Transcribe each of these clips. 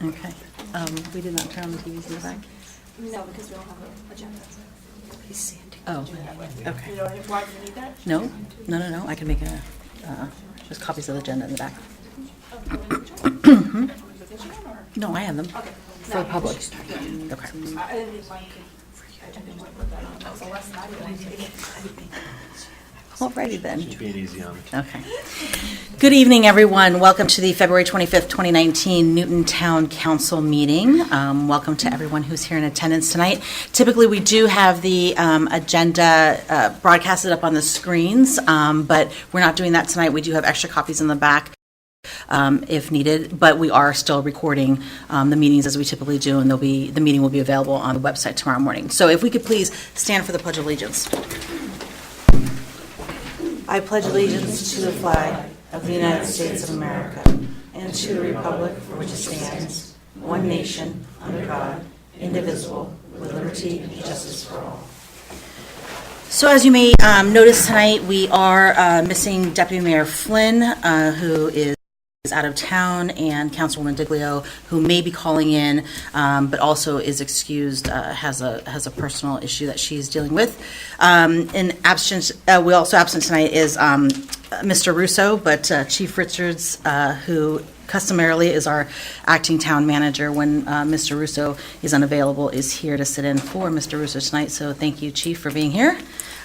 Okay. We did not turn on the TVs in the back? No, because we don't have an agenda. Oh, okay. You don't, why do you need that? No, no. I can make just copies of the agenda in the back. No, I have them. Okay. For the public. Okay. I didn't think mine could. I didn't want to put that on. That was a lesson I didn't take. Alrighty then. Just being easy on me. Okay. Good evening, everyone. Welcome to the February 25th, 2019 Newton Town Council meeting. Welcome to everyone who's here in attendance tonight. Typically, we do have the agenda broadcasted up on the screens, but we're not doing that tonight. We do have extra copies in the back if needed, but we are still recording the meetings as we typically do, and the meeting will be available on the website tomorrow morning. So if we could please stand for the Pledge of Allegiance. I pledge allegiance to the flag of the United States of America and to the republic for which it stands, one nation, under God, indivisible, with liberty and justice for all. So as you may notice tonight, we are missing Deputy Mayor Flynn, who is out of town, and Councilwoman Diglio, who may be calling in, but also is excused, has a personal issue that she's dealing with. In absence, we also absent tonight is Mr. Russo, but Chief Richards, who customarily is our acting town manager when Mr. Russo is unavailable, is here to sit in for Mr. Russo tonight. So thank you, Chief, for being here,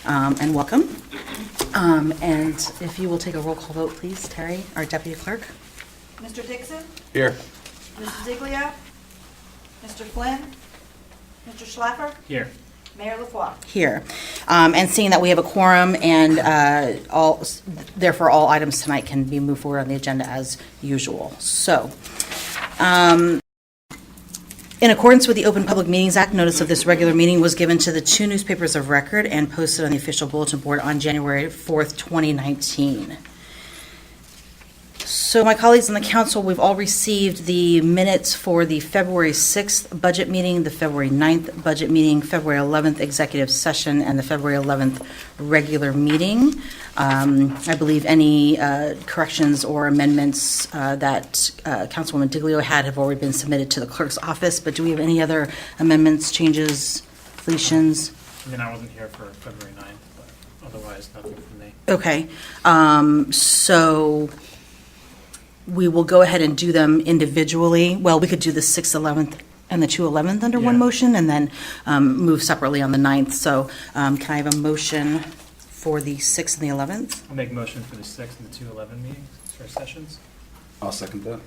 and welcome. And if you will take a roll call vote, please, Terry, our Deputy Clerk. Mr. Dixon? Here. Mrs. Diglio? Mr. Flynn? Mr. Schlaffer? Here. Mayor LaFois? Here. And seeing that we have a quorum and therefore all items tonight can be moved forward on the agenda as usual. So, in accordance with the Open Public Meetings Act, notice of this regular meeting was given to the two newspapers of record and posted on the official bulletin board on January 4th, 2019. So my colleagues on the council, we've all received the minutes for the February 6th budget meeting, the February 9th budget meeting, February 11th executive session, and the February 11th regular meeting. I believe any corrections or amendments that Councilwoman Diglio had have already been submitted to the clerk's office, but do we have any other amendments, changes, deletions? I mean, I wasn't here for February 9th, but otherwise, nothing from me. Okay, so we will go ahead and do them individually. Well, we could do the 6th, 11th, and the 2/11th under one Yeah. motion, and then move separately on the 9th. So can I have a motion for the 6th and the 11th? I'll make a motion for the 6th and the 2/11 meetings, for sessions. I'll second that.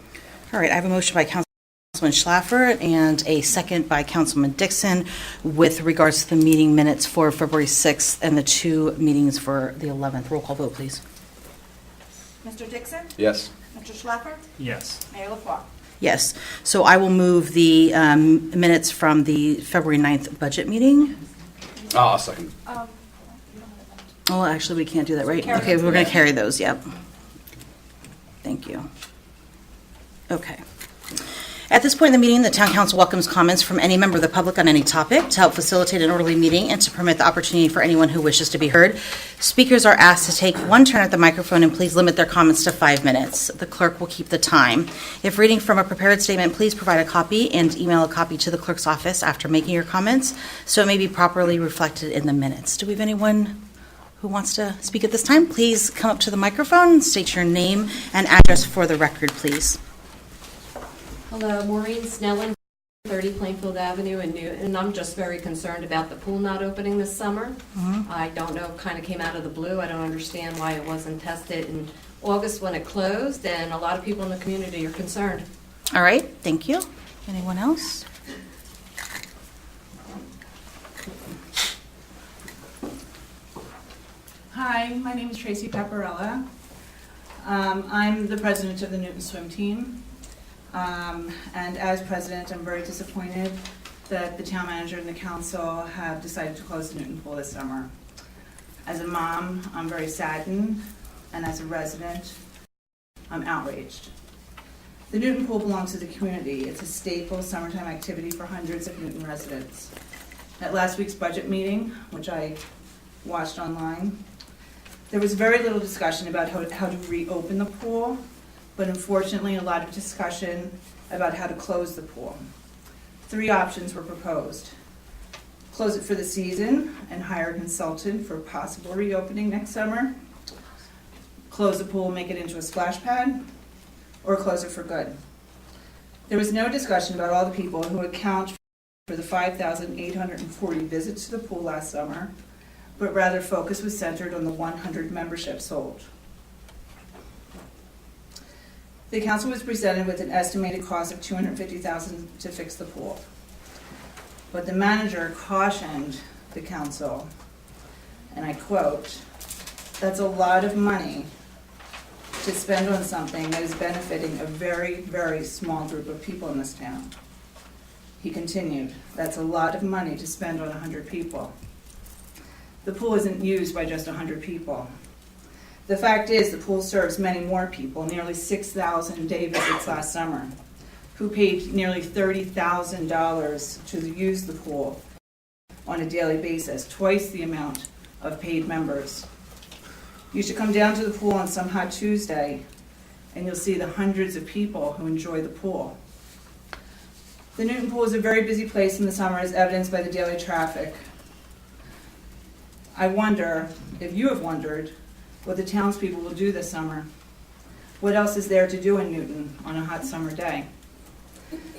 All right, I have a motion by Councilman Schlaffer and a second by Councilman Dixon with regards to the meeting minutes for February 6th and the two meetings for the 11th. Roll call vote, please. Mr. Dixon? Yes. Mr. Schlaffer? Yes. Mayor LaFois? Yes. So I will move the minutes from the February 9th budget meeting. I'll second. Oh, actually, we can't do that, right? Carry Okay, those. we're going to carry those, yep. Thank you. Okay. At this point in the meeting, the Town Council welcomes comments from any member of the public on any topic to help facilitate an orderly meeting and to permit the opportunity for anyone who wishes to be heard. Speakers are asked to take one turn at the microphone and please limit their comments to 5 minutes. The clerk will keep the time. If reading from a prepared statement, please provide a copy and email a copy to the clerk's office after making your comments so it may be properly reflected in the minutes. Do we have anyone who wants to speak at this time? Please come up to the microphone, state your name and address for the record, please. Hello, Maureen Snellen, 30 Plainfield Avenue in Newton, and I'm just very concerned about the pool not opening this summer. I don't know, it kind of came out of the blue. I don't understand why it wasn't tested in August when it closed, and a lot of people in the community are concerned. All right, thank you. Anyone else? Hi, my name is Tracy Paparella. I'm the president of the Newton Swim Team. And as president, I'm very disappointed that the town manager and the council have decided to close the Newton Pool this summer. As a mom, I'm very saddened, and as a resident, I'm outraged. The Newton Pool belongs to the community. It's a staple summertime activity for hundreds of Newton residents. At last week's budget meeting, which I watched online, there was very little discussion about how to reopen the pool but unfortunately a lot of discussion about how to close the pool. 3 options were proposed. Close it for the season and hire a consultant for possible reopening next summer. Close the pool, make it into a splash pad, or close it for good. There was no discussion about all the people who account for the 5,840 visits to the pool last summer, but rather focus was centered on the 100 memberships sold. The council was presented with an estimated cost of $250,000 to fix the pool. But the manager cautioned the council, and I quote, "That's a lot of money to spend on something that is benefiting a very, very small group of people in this town." He continued, "That's a lot of money to spend on 100 people. The pool isn't used by just 100 people. The fact is, the pool serves many more people, nearly 6,000 day visits last summer, who paid nearly $30,000 to use the pool on a daily basis, twice the amount of paid members. You should come down to the pool on some hot Tuesday, and you'll see the hundreds of people who enjoy the pool." The Newton Pool is a very busy place in the summer, as evidenced by the daily traffic. I wonder if you have wondered what the townspeople will do this summer. What else is there to do in Newton on a hot summer day?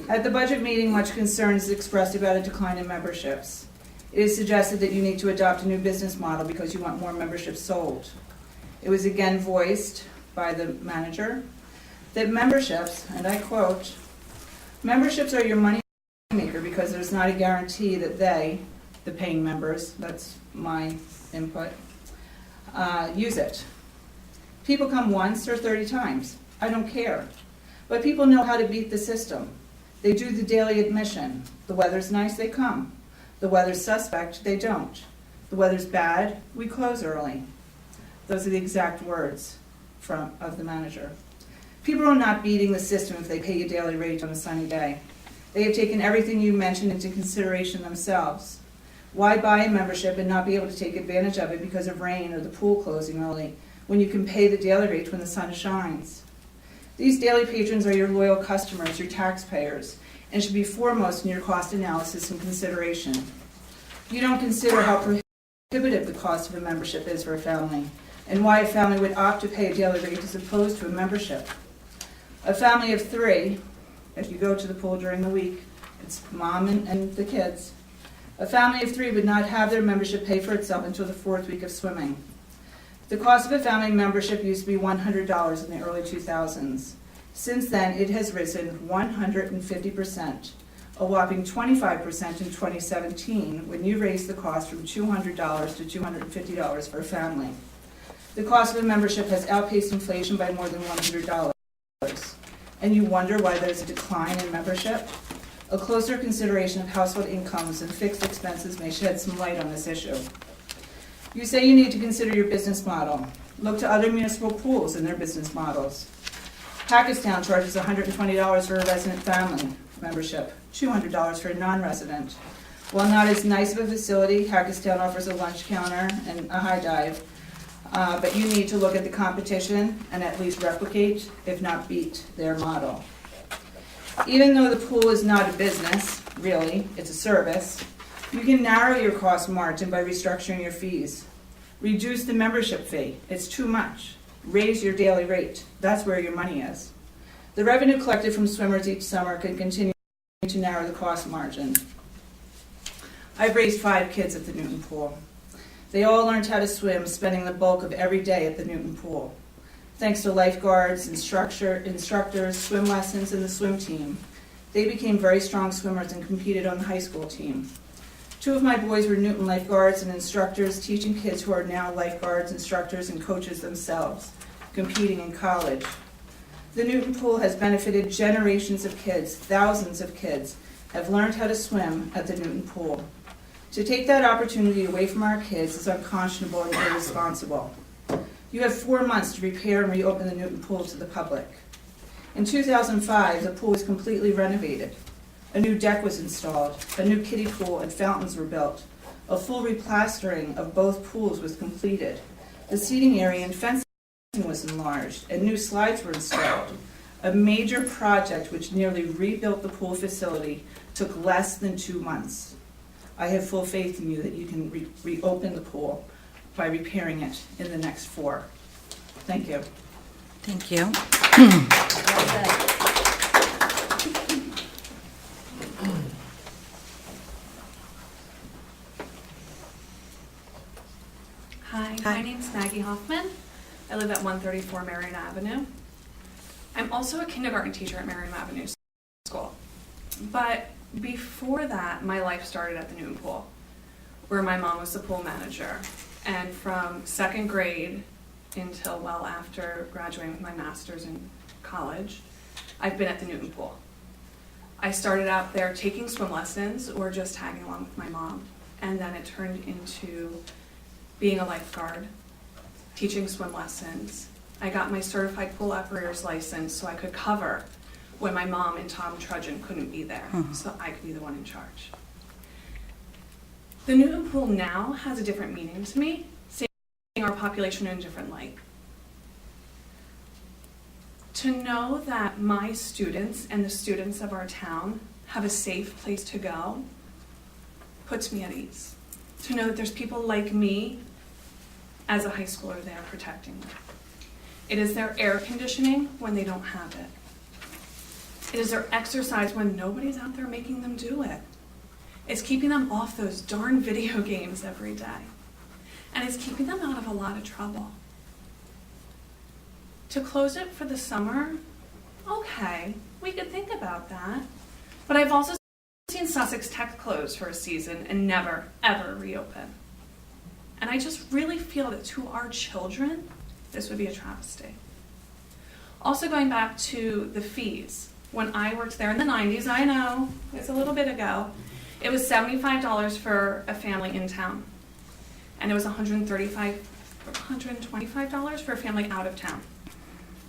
At the budget meeting, much concern is expressed about a decline in memberships. It is suggested that you need to adopt a new business model because you want more memberships sold. It was again voiced by the manager that memberships, and I quote, "Memberships are your money maker because there's not a guarantee that they, the paying members," that's my input, "use it. People come once or 30 times. I don't care. But people know how to beat the system. They do the daily admission. The weather's nice, they come. The weather's suspect, they don't. The weather's bad, we close early." Those are the exact words of the manager. People are not beating the system if they pay a daily rate on a sunny day. They have taken everything you mentioned into consideration themselves. Why buy a membership and not be able to take advantage of it because of rain or the pool closing early, when you can pay the daily rate when the sun shines? These daily patrons are your loyal customers, your taxpayers, and should be foremost in your cost analysis and consideration. You don't consider how prohibitive the cost of a membership is for a family, and why a family would opt to pay a daily rate as opposed to a membership. A family of 3, if you go to the pool during the week, it's mom and the kids. A family of 3 would not have their membership pay for itself until the 4th week of swimming. The cost of a family membership used to be $100 in the early 2000s. Since then, it has risen 150%, a whopping 25% in 2017, when you raised the cost from $200 to $250 for a family. The cost of a membership has outpaced inflation by more than $100. And you wonder why there's a decline in membership? A closer consideration of household incomes and fixed expenses may shed some light on this issue. You say you need to consider your business model. Look to other municipal pools and their business models. Hackettstown charges $120 for a resident family membership, $200 for a non-resident. While not as nice of a facility, Hackettstown offers a lunch counter and a high dive, but you need to look at the competition and at least replicate, if not beat, their model. Even though the pool is not a business, really, it's a service, you can narrow your cost margin by restructuring your fees. Reduce the membership fee. It's too much. Raise your daily rate. That's where your money is. The revenue collected from swimmers each summer can continue to narrow the cost margin. I've raised 5 kids at the Newton Pool. They all learned how to swim, spending the bulk of every day at the Newton Pool. Thanks to lifeguards, instructors, swim lessons, and the swim team, they became very strong swimmers and competed on the high school team. 2 of my boys were Newton lifeguards and instructors, teaching kids who are now lifeguards, instructors, and coaches themselves, competing in college. The Newton Pool has benefited generations of kids. Thousands of kids have learned how to swim at the Newton Pool. To take that opportunity away from our kids is unconscionable and irresponsible. You have 4 months to repair and reopen the Newton Pool to the public. In 2005, the pool was completely renovated. A new deck was installed, a new kiddie pool and fountains were built. A full replastering of both pools was completed. The seating area and fencing was enlarged, and new slides were installed. A major project which nearly rebuilt the pool facility took less than 2 months. I have full faith in you that you can reopen the pool by repairing it in the next 4. Thank you. Thank you. Well said. Hi, Hi. my name's Maggie Hoffman. I live at 134 Marion Avenue. I'm also a kindergarten teacher at Marion Avenue School. But before that, my life started at the Newton Pool, where my mom was the pool manager. And from 2nd grade until well after graduating with my master's in college, I've been at the Newton Pool. I started out there taking swim lessons or just tagging along with my mom. And then it turned into being a lifeguard, teaching swim lessons. I got my certified pool operator's license so I could cover when my mom and Tom Trudgeon couldn't be there, so I could be the one in charge. The Newton Pool now has a different meaning to me, seeing our population in a different light. To know that my students and the students of our town have a safe place to go puts me at ease. To know that there's people like me as a high schooler there protecting them. It is their air conditioning when they don't have it. It is their exercise when nobody's out there making them do it. It's keeping them off those darn video games every day. And it's keeping them out of a lot of trouble. To close it for the summer, okay, we could think about that. But I've also seen Sussex Tech close for a season and never, ever reopen. And I just really feel that to our children, this would be a travesty. Also going back to the fees, when I worked there in the 90s, I know, it's a little bit ago, it was $75 for a family in town. And it was $125 for a family out of town.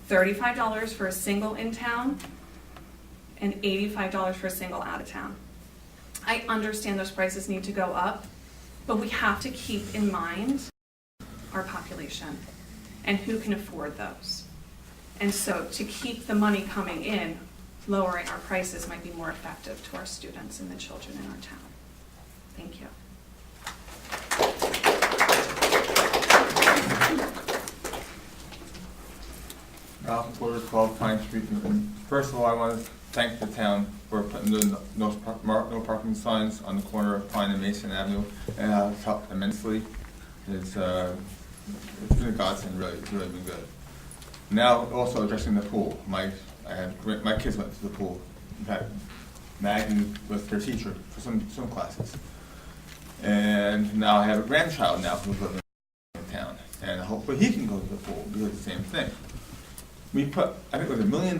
$35 for a single in town, and $85 for a single out of town. I understand those prices need to go up, but we have to keep in mind our population and who can afford those. And so to keep the money coming in, lowering our prices might be more effective to our students and the children in our town. Thank you. Ralph Porter, 12 Pine Street, Newton. First of all, I want to thank the town for putting the no parking signs on the corner of Pine and Mason Avenue. And it's helped immensely. It's been a godsend, really. It's really been good. Now, also addressing the pool. My kids went to the pool. In fact, Maggie was their teacher for some classes. And now I have a grandchild now who's living in town. And hopefully he can go to the pool because it's the same thing. We put, I think it was $1 million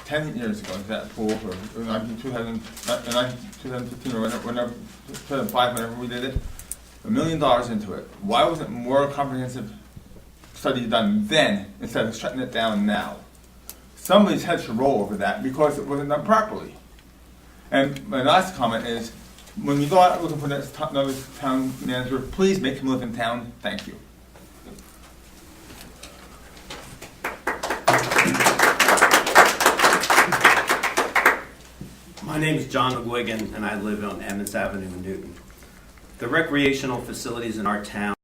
10 years ago into that pool, or 2015 or whenever, 2005, whenever we did it, $1 million into it. Why wasn't more comprehensive study done then instead of shutting it down now? Somebody's head should roll over that because it wasn't done properly. And my last comment is, when you go out looking for another town manager, please make him live in town. Thank you. My name is John McGuigan, and I live on Emmons Avenue in Newton. The recreational facilities in our town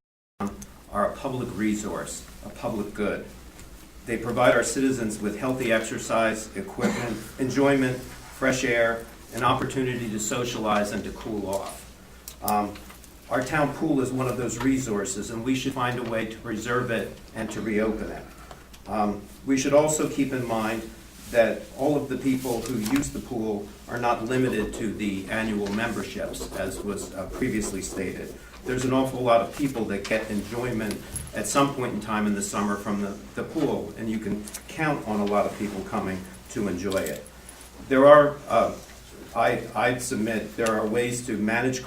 are a public resource, a public good. They provide our citizens with healthy exercise, equipment, enjoyment, fresh air, an opportunity to socialize and to cool off. Our town pool is one of those resources, and we should find a way to preserve it and to reopen it. We should also keep in mind that all of the people who use the pool are not limited to the annual memberships, as was previously stated. There's an awful lot of people that get enjoyment at some point in time in the summer from the pool, and you can count on a lot of people coming to enjoy it. There are, I'd submit, there are ways to manage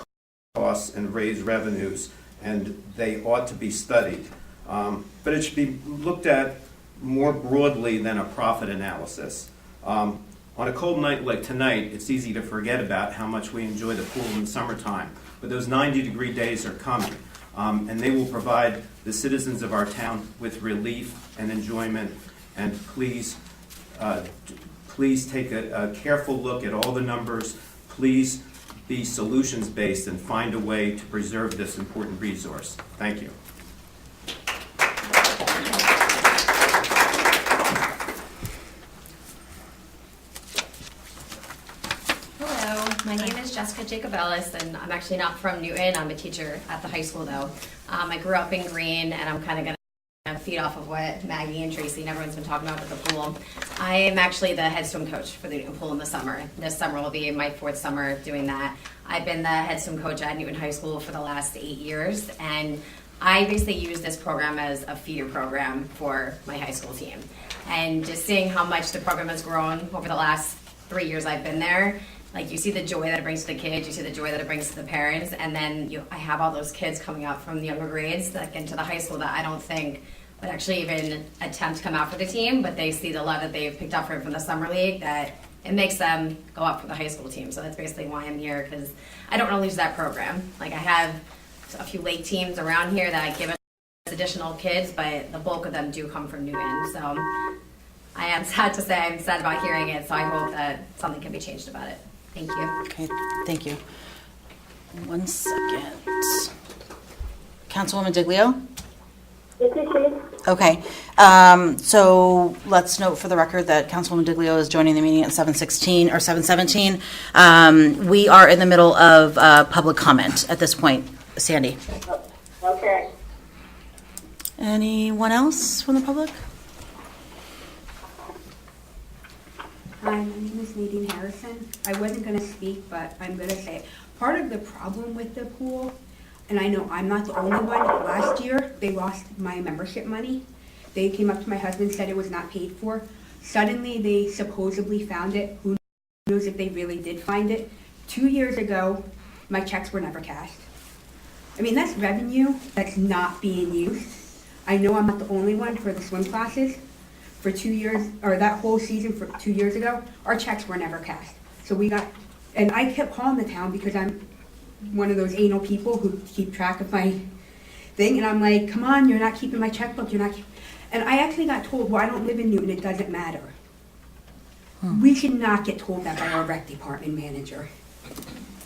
costs and raise revenues, and they ought to be studied. But it should be looked at more broadly than a profit analysis. On a cold night like tonight, it's easy to forget about how much we enjoy the pool in the summertime, but those 90-degree days are coming, and they will provide the citizens of our town with relief and enjoyment, and please Please take a careful look at all the numbers. Please be solutions-based and find a way to preserve this important resource. Thank you. Hello, my name is Jessica Jacobellis, and I'm actually not from Newton. I'm a teacher at the high school, though. I grew up in Green, and I'm kind of going to feed off of what Maggie and Tracy and everyone's been talking about with the pool. I am actually the head swim coach for the Newton pool in the summer. This summer will be my 4th summer doing that. I've been the head swim coach at Newton High School for the last 8 years, and I basically use this program as a feeder program for my high school team. And just seeing how much the program has grown over the last 3 years I've been there, like you see the joy that it brings to the kids, you see the joy that it brings to the parents, and then I have all those kids coming up from the younger grades that get into the high school that I don't think would actually even attempt to come out for the team, but they see the love that they've picked up from the summer league that it makes them go up for the high school team. So that's basically why I'm here, because I don't want to lose that program. Like I have a few lake teams around here that give us additional kids, but the bulk of them do come from Newton. So I am sad to say I'm sad about hearing it, so I hope that something can be changed about it. Thank you. Okay, thank you. 1 second. Councilwoman Diglio? Okay, so let's note for the record that Councilwoman Diglio is joining the meeting at 7:16 or 7:17. We are in the middle of public comment at this point. Sandy? Okay. Anyone else from the public? Hi, my name is Nadine Harrison. I wasn't going to speak, but I'm going to say it. Part of the problem with the pool, and I know I'm not the only one, last year they lost my membership money. They came up to my husband and said it was not paid for. Suddenly they supposedly found it. Who knows if they really did find it? 2 years ago, my checks were never cashed. I mean, that's revenue that's not being used. I know I'm not the only one for the swim classes. For 2 years, or that whole season for 2 years ago, our checks were never cashed. So we got, and I kept calling the town because I'm one of those anal people who keep track of my thing, and I'm like, come on, you're not keeping my checkbook, and I actually got told, well, I don't live in Newton, it doesn't matter. We should not get told that by our rec department manager.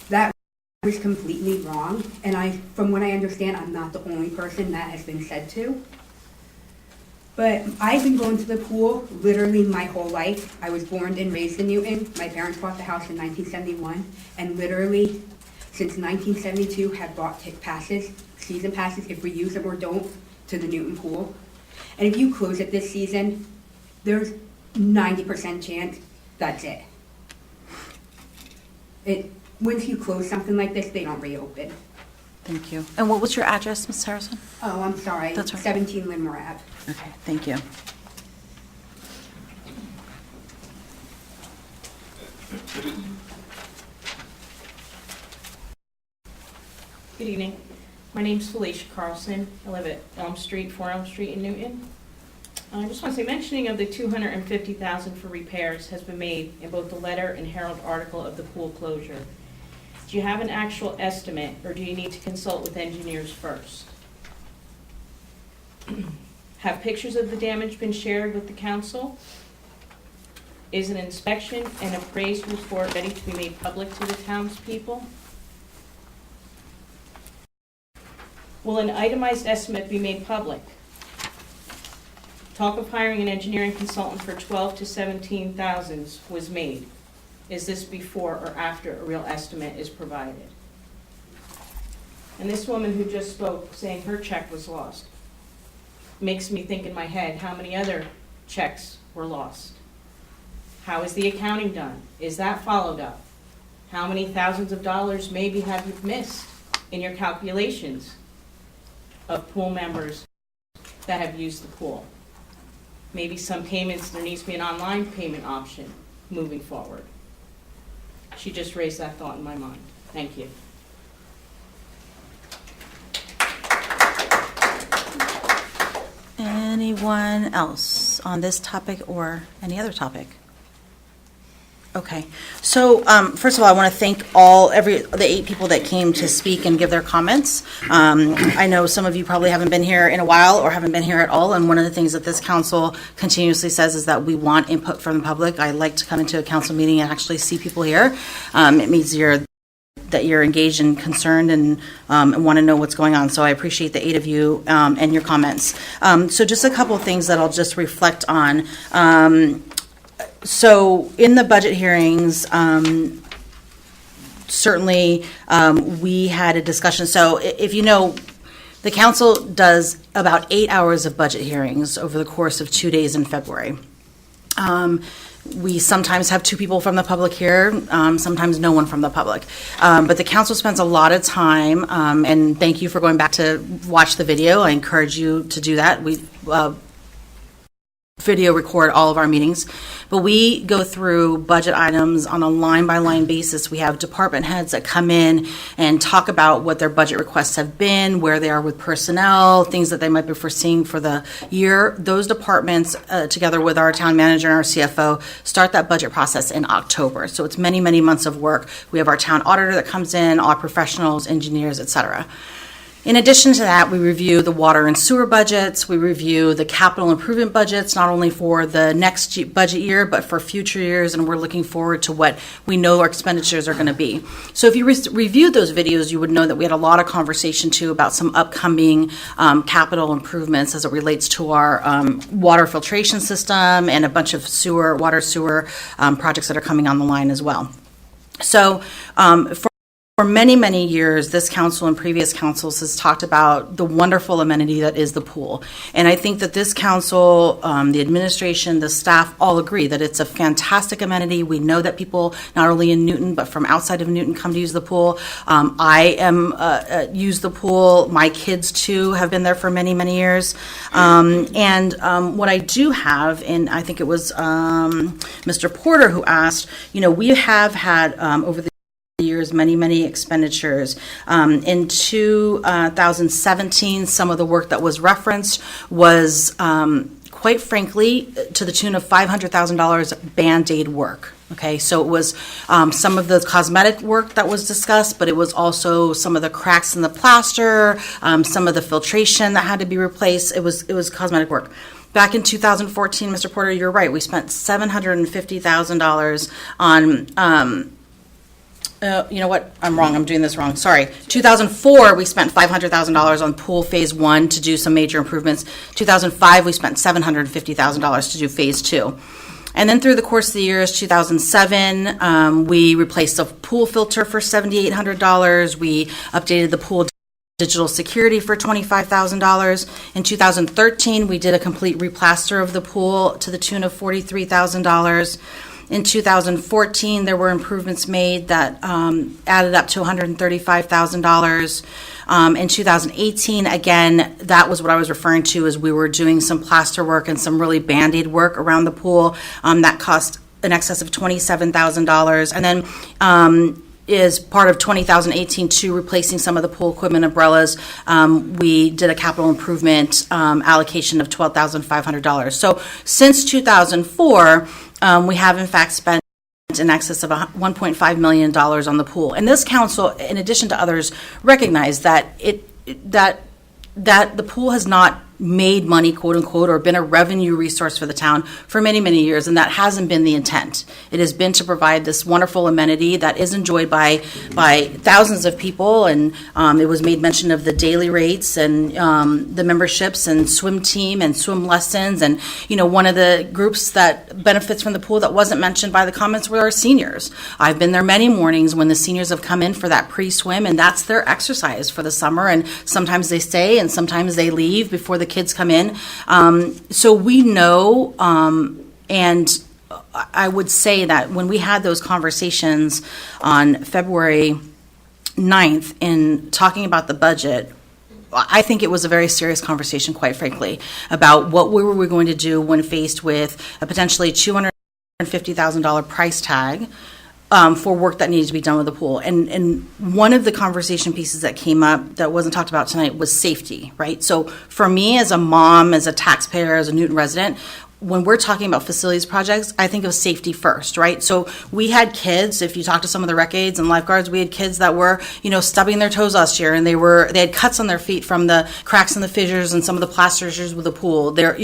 That was completely wrong, and from what I understand, I'm not the only person that has been said to. But I've been going to the pool literally my whole life. I was born and raised in Newton. My parents bought the house in 1971, and literally since 1972 have bought passes, season passes, if we use them or don't, to the Newton pool. And if you close it this season, there's 90% chance that's it. Once you close something like this, they don't reopen. Thank you. And what was your address, Ms. Harrison? Oh, I'm sorry. That's right. 17 Linmore Ave. Okay, thank you. Good evening. My name's Felicia Carlson. I live at Elm Street, 4 Elm Street in Newton. I just want to say, mentioning of the $250,000 for repairs has been made in both the letter and Herald article of the pool closure. Do you have an actual estimate, or do you need to consult with engineers first? Have pictures of the damage been shared with the council? Is an inspection and appraised report ready to be made public to the townspeople? Will an itemized estimate be made public? Talk of hiring an engineering consultant for $12,000 to $17,000 was made. Is this before or after a real estimate is provided? And this woman who just spoke, saying her check was lost, makes me think in my head, how many other checks were lost? How is the accounting done? Is that followed up? How many thousands of dollars maybe have you missed in your calculations of pool members that have used the pool? Maybe some payments, there needs to be an online payment option moving forward. She just raised that thought in my mind. Thank you. Anyone else on this topic or any other topic? Okay, so first of all, I want to thank the 8 people that came to speak and give their comments. I know some of you probably haven't been here in a while or haven't been here at all, and one of the things that this council continuously says is that we want input from the public. I like to come into a council meeting and actually see people here. It means that you're engaged and concerned and want to know what's going on. So I appreciate the 8 of you and your comments. So just a couple of things that I'll just reflect on. So in the budget hearings, certainly we had a discussion. So if you know, the council does about 8 hours of budget hearings over the course of 2 days in February. We sometimes have 2 people from the public here, sometimes no one from the public. But the council spends a lot of time, and thank you for going back to watch the video. I encourage you to do that. We video record all of our meetings, but we go through budget items on a line-by-line basis. We have department heads that come in and talk about what their budget requests have been, where they are with personnel, things that they might be foreseeing for the year. Those departments, together with our town manager and our CFO, start that budget process in October. So it's many, many months of work. We have our town auditor that comes in, all professionals, engineers, etc. In addition to that, we review the water and sewer budgets. We review the capital improvement budgets, not only for the next budget year, but for future years, and we're looking forward to what we know our expenditures are going to be. So if you reviewed those videos, you would know that we had a lot of conversation, too, about some upcoming capital improvements as it relates to our water filtration system and a bunch of water sewer projects that are coming on the line as well. So for many, many years, this council and previous councils has talked about the wonderful amenity that is the pool. And I think that this council, the administration, the staff all agree that it's a fantastic amenity. We know that people, not only in Newton, but from outside of Newton, come to use the pool. I use the pool. My kids, too, have been there for many, many years. And what I do have, and I think it was Mr. Porter who asked, we have had over the years, many expenditures. In 2017, some of the work that was referenced was, quite frankly, to the tune of $500,000 Band-Aid work. Okay, so it was some of the cosmetic work that was discussed, but it was also some of the cracks in the plaster, some of the filtration that had to be replaced. It was cosmetic work. Back in 2014, Mr. Porter, you're right, we spent $750,000 on you know what? I'm wrong. I'm doing this wrong. Sorry. 2004, we spent $500,000 on pool phase 1 to do some major improvements. 2005, we spent $750,000 to do phase 2. And then through the course of the years, 2007, we replaced a pool filter for $7,800. We updated the pool digital security for $25,000. In 2013, we did a complete replaster of the pool to the tune of $43,000. In 2014, there were improvements made that added up to $135,000. In 2018, again, that was what I was referring to as we were doing some plaster work and some really Band-Aid work around the pool. That cost in excess of $27,000. And then is part of 2018 to replacing some of the pool equipment umbrellas. We did a capital improvement allocation of $12,500. So since 2004, we have in fact spent in excess of $1.5 million on the pool. And this council, in addition to others, recognize that that the pool has not made money, quote unquote, or been a revenue resource for the town for many, many years, and that hasn't been the intent. It has been to provide this wonderful amenity that is enjoyed by thousands of people, and it was made mention of the daily rates and the memberships and swim team and swim lessons, and one of the groups that benefits from the pool that wasn't mentioned by the comments were our seniors. I've been there many mornings when the seniors have come in for that pre-swim, and that's their exercise for the summer, and sometimes they stay and sometimes they leave before the kids come in. So we know, and I would say that when we had those conversations on February 9th in talking about the budget, I think it was a very serious conversation, quite frankly, about what we were going to do when faced with a potentially $250,000 price tag for work that needed to be done with the pool. And one of the conversation pieces that came up that wasn't talked about tonight was safety, right? So for me as a mom, as a taxpayer, as a Newton resident, when we're talking about facilities projects, I think of safety first, right? So we had kids, if you talk to some of the rec aides and lifeguards, we had kids that were, stubbing their toes last year, and they had cuts on their feet from the cracks and the fissures and some of the plasters with the pool. There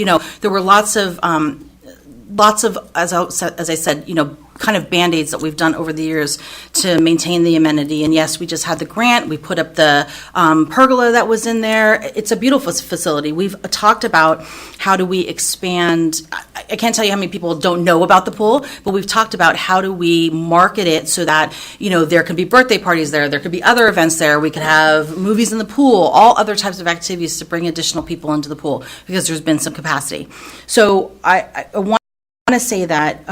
were lots of, as I said, kind of Band-Aids that we've done over the years to maintain the amenity. And yes, we just had the grant. We put up the pergola that was in there. It's a beautiful facility. We've talked about how do we expand. I can't tell you how many people don't know about the pool, but we've talked about how do we market it so that, there could be birthday parties there. There could be other events there. We could have movies in the pool, all other types of activities to bring additional people into the pool because there's been some capacity. So I want to say that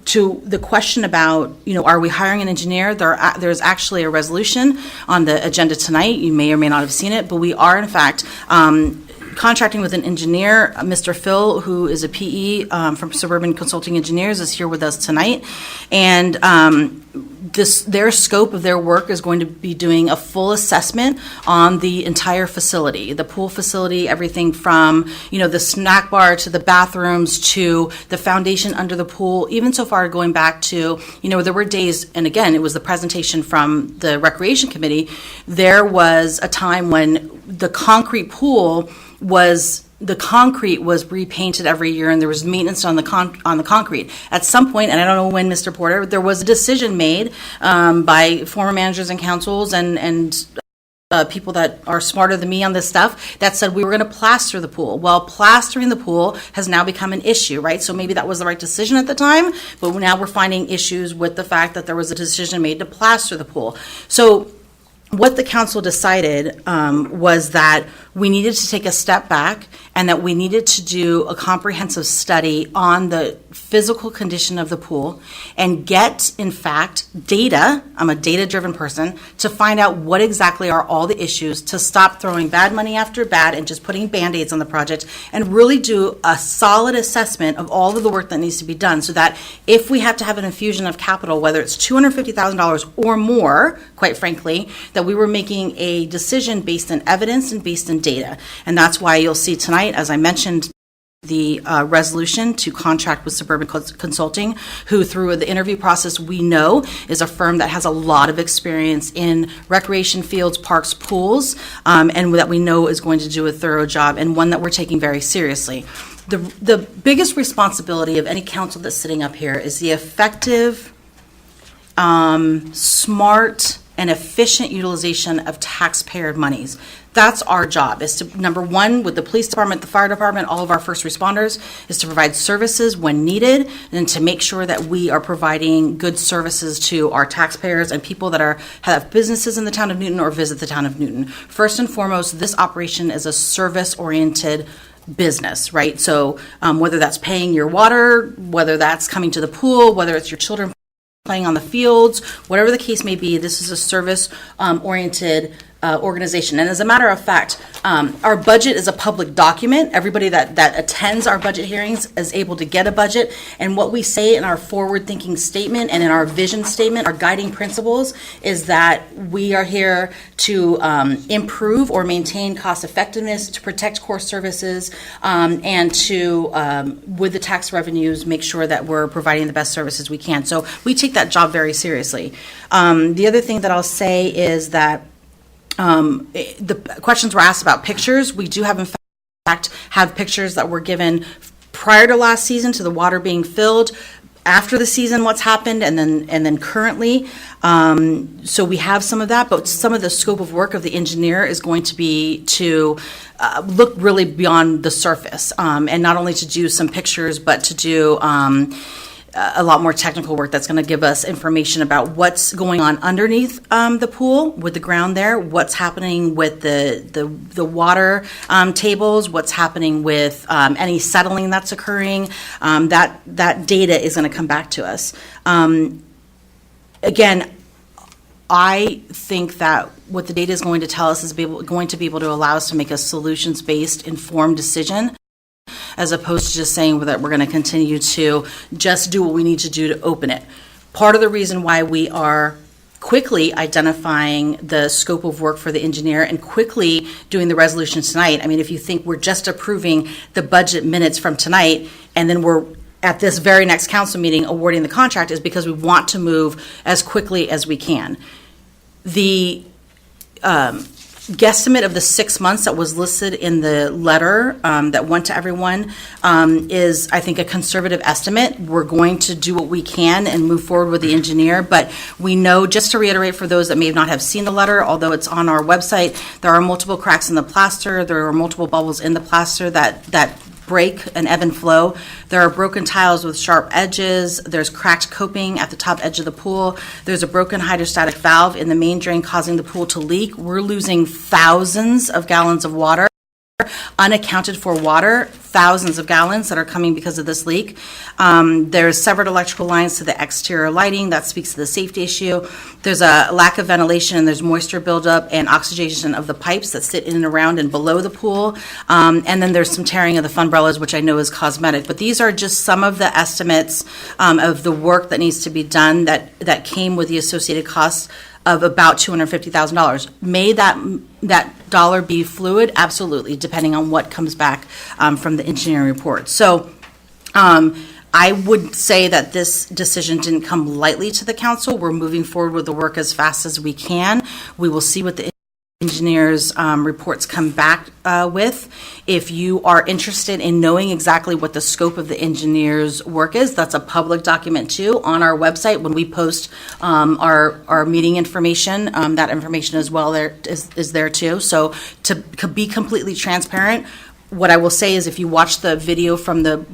to the question about, are we hiring an engineer? There's actually a resolution on the agenda tonight. You may or may not have seen it, but we are, in fact, contracting with an engineer. Mr. Phil, who is a PE from Suburban Consulting Engineers, is here with us tonight. And their scope of their work is going to be doing a full assessment on the entire facility, the pool facility, everything from, the snack bar to the bathrooms to the foundation under the pool, even so far going back to, there were days, and again, it was the presentation from the Recreation Committee, there was a time when the concrete pool was repainted every year, and there was maintenance on the concrete. At some point, and I don't know when, Mr. Porter, there was a decision made by former managers and councils and people that are smarter than me on this stuff that said we were going to plaster the pool. Well, plastering the pool has now become an issue, right? So maybe that was the right decision at the time, but now we're finding issues with the fact that there was a decision made to plaster the pool. So what the council decided was that we needed to take a step back and that we needed to do a comprehensive study on the physical condition of the pool and get, in fact, data. I'm a data-driven person, to find out what exactly are all the issues, to stop throwing bad money after bad and just putting Band-Aids on the project, and really do a solid assessment of all of the work that needs to be done, so that if we have to have an infusion of capital, whether it's $250,000 or more, quite frankly, that we were making a decision based on evidence and based on data. And that's why you'll see tonight, as I mentioned, the resolution to contract with Suburban Consulting, who through the interview process we know is a firm that has a lot of experience in recreation fields, parks, pools, and that we know is going to do a thorough job, and one that we're taking very seriously. The biggest responsibility of any council that's sitting up here is the effective, smart, and efficient utilization of taxpayer monies. That's our job, is to, number one, with the police department, the fire department, all of our first responders, is to provide services when needed and to make sure that we are providing good services to our taxpayers and people that have businesses in the town of Newton or visit the town of Newton. First and foremost, this operation is a service-oriented business, right? So whether that's paying your water, whether that's coming to the pool, whether it's your children playing on the fields, whatever the case may be, this is a service-oriented organization. And as a matter of fact, our budget is a public document. Everybody that attends our budget hearings is able to get a budget. And what we say in our forward-thinking statement and in our vision statement, our guiding principles, is that we are here to improve or maintain cost effectiveness, to protect core services, and to, with the tax revenues, make sure that we're providing the best services we can. So we take that job very seriously. The other thing that I'll say is that the questions were asked about pictures. We do have, in fact, pictures that were given prior to last season, to the water being filled, after the season, what's happened, and then currently. So we have some of that, but some of the scope of work of the engineer is going to be to look really beyond the surface, and not only to do some pictures, but to do a lot more technical work that's going to give us information about what's going on underneath the pool with the ground there, what's happening with the water tables, what's happening with any settling that's occurring. That data is going to come back to us. Again, I think that what the data is going to tell us is going to be able to allow us to make a solutions-based, informed decision, as opposed to just saying that we're going to continue to just do what we need to do to open it. Part of the reason why we are quickly identifying the scope of work for the engineer and quickly doing the resolution tonight. I mean, if you think we're just approving the budget minutes from tonight and then we're at this very next council meeting awarding the contract, is because we want to move as quickly as we can. The guesstimate of the 6 months that was listed in the letter that went to everyone is, I think, a conservative estimate. We're going to do what we can and move forward with the engineer, but we know, just to reiterate for those that may not have seen the letter, although it's on our website, there are multiple cracks in the plaster, there are multiple bubbles in the plaster that break and ebb and flow. There are broken tiles with sharp edges. There's cracked coping at the top edge of the pool. There's a broken hydrostatic valve in the main drain causing the pool to leak. We're losing thousands of gallons of water, unaccounted for water, thousands of gallons that are coming because of this leak. There's severed electrical lines to the exterior lighting. That speaks to the safety issue. There's a lack of ventilation, and there's moisture buildup and oxidation of the pipes that sit in and around and below the pool. And then there's some tearing of the funbrellas, which I know is cosmetic. But these are just some of the estimates of the work that needs to be done that came with the associated costs of about $250,000. May that dollar be fluid? Absolutely, depending on what comes back from the engineering report. So I would say that this decision didn't come lightly to the council. We're moving forward with the work as fast as we can. We will see what the engineers' reports come back with. If you are interested in knowing exactly what the scope of the engineers' work is, that's a public document too on our website. When we post our meeting information, that information as well is there too. So to be completely transparent, what I will say is, if you watch the video from the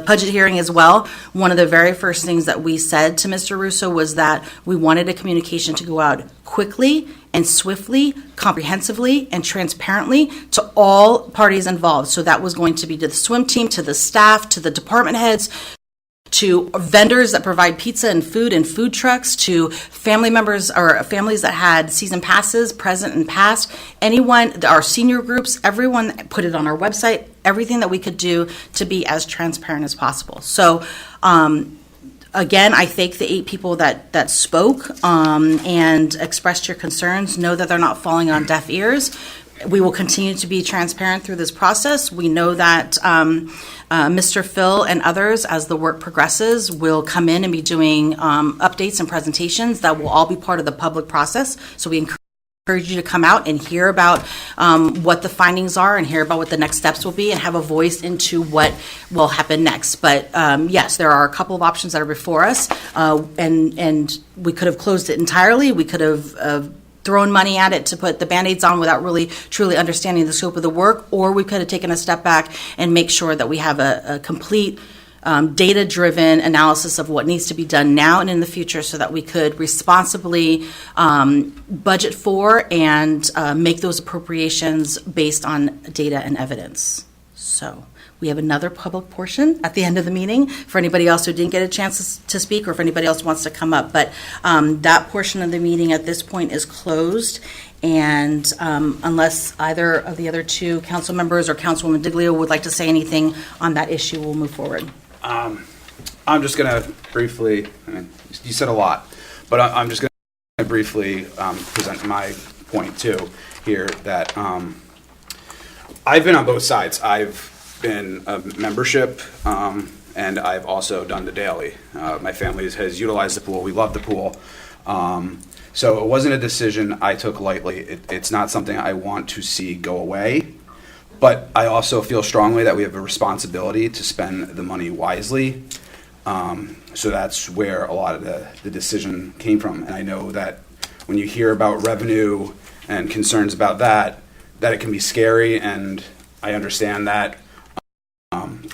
budget hearing as well, one of the very first things that we said to Mr. Russo was that we wanted a communication to go out quickly and swiftly, comprehensively, and transparently to all parties involved. So that was going to be to the swim team, to the staff, to the department heads, to vendors that provide pizza and food trucks, to family members or families that had season passes, present and past, anyone, our senior groups, everyone put it on our website, everything that we could do to be as transparent as possible. So, again, I thank the 8 people that spoke and expressed your concerns. Know that they're not falling on deaf ears. We will continue to be transparent through this process. We know that Mr. Phil and others, as the work progresses, will come in and be doing updates and presentations that will all be part of the public process. So we encourage you to come out and hear about what the findings are and hear about what the next steps will be and have a voice into what will happen next. But yes, there are a couple of options that are before us, and we could have closed it entirely. We could have thrown money at it to put the Band-Aids on without really truly understanding the scope of the work, or we could have taken a step back and make sure that we have a complete data-driven analysis of what needs to be done now and in the future, so that we could responsibly budget for and make those appropriations based on data and evidence. So we have another public portion at the end of the meeting for anybody else who didn't get a chance to speak, or if anybody else wants to come up. But that portion of the meeting at this point is closed. And unless either of the other 2 council members or Councilwoman Diglio would like to say anything on that issue, we'll move forward. I'm just going to briefly, I mean, you said a lot, but I'm just going to briefly present my point too here, that I've been on both sides. I've been a membership, and I've also done the daily. My family has utilized the pool. We love the pool. So it wasn't a decision I took lightly. It's not something I want to see go away. But I also feel strongly that we have a responsibility to spend the money wisely. So that's where a lot of the decision came from. And I know that when you hear about revenue and concerns about that it can be scary, and I understand that.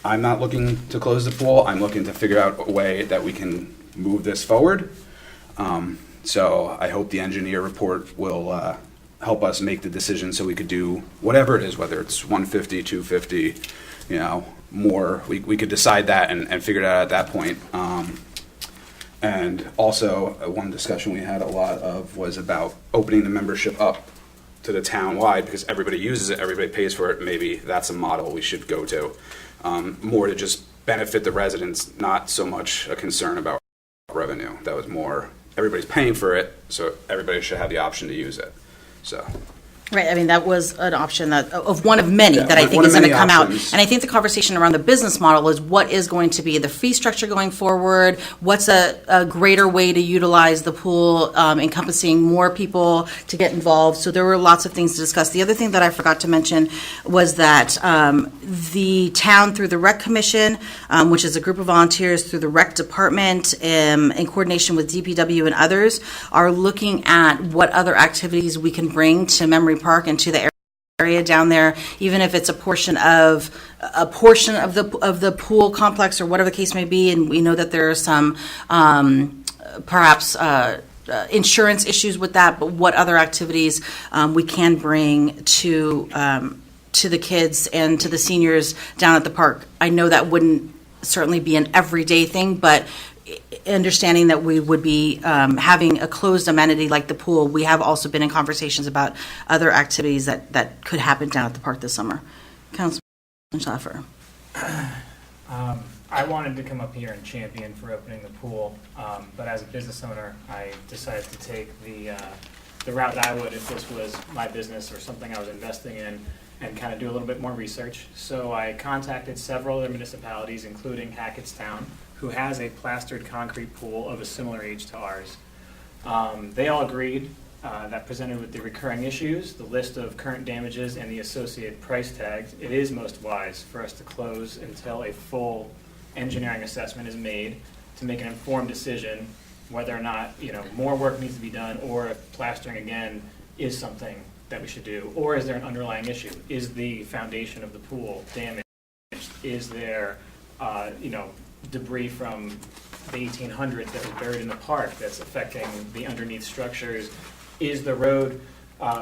I'm not looking to close the pool. I'm looking to figure out a way that we can move this forward. So I hope the engineer report will help us make the decision so we could do whatever it is, whether it's 150, 250, more. We could decide that and figure it out at that point. And also, one discussion we had a lot of was about opening the membership up to the town-wide, because everybody uses it, everybody pays for it. Maybe that's a model we should go to. More to just benefit the residents, not so much a concern about revenue. That was more everybody's paying for it, so everybody should have the option to use it. So, Right, I mean, that was an option that, of one of many Yeah, that I one think of is going to many come out. options. And I think the conversation around the business model is what is going to be the fee structure going forward? What's a greater way to utilize the pool, encompassing more people to get involved? So there were lots of things to discuss. The other thing that I forgot to mention was that the town, through the Rec Commission, which is a group of volunteers through the Rec Department, in coordination with DPW and others, are looking at what other activities we can bring to Memory Park and to the area down there, even if it's a portion of the pool complex or whatever the case may be. And we know that there are some perhaps insurance issues with that, but what other activities we can bring to the kids and to the seniors down at the park. I know that wouldn't certainly be an everyday thing, but understanding that we would be having a closed amenity like the pool, we have also been in conversations about other activities that could happen down at the park this summer. Councilman Schaffer. I wanted to come up here and champion for opening the pool, but as a business owner, I decided to take the route that I would if this was my business or something I was investing in, and kind of do a little bit more research. So I contacted several other municipalities, including Hackettstown, who has a plastered concrete pool of a similar age to ours. They all agreed that presented with the recurring issues, the list of current damages, and the associated price tags, it is most wise for us to close until a full engineering assessment is made to make an informed decision whether or not more work needs to be done, or if plastering again is something that we should do, or is there an underlying issue? Is the foundation of the pool damaged? Is there debris from the 1800s that was buried in the park that's affecting the underneath structures? Is the road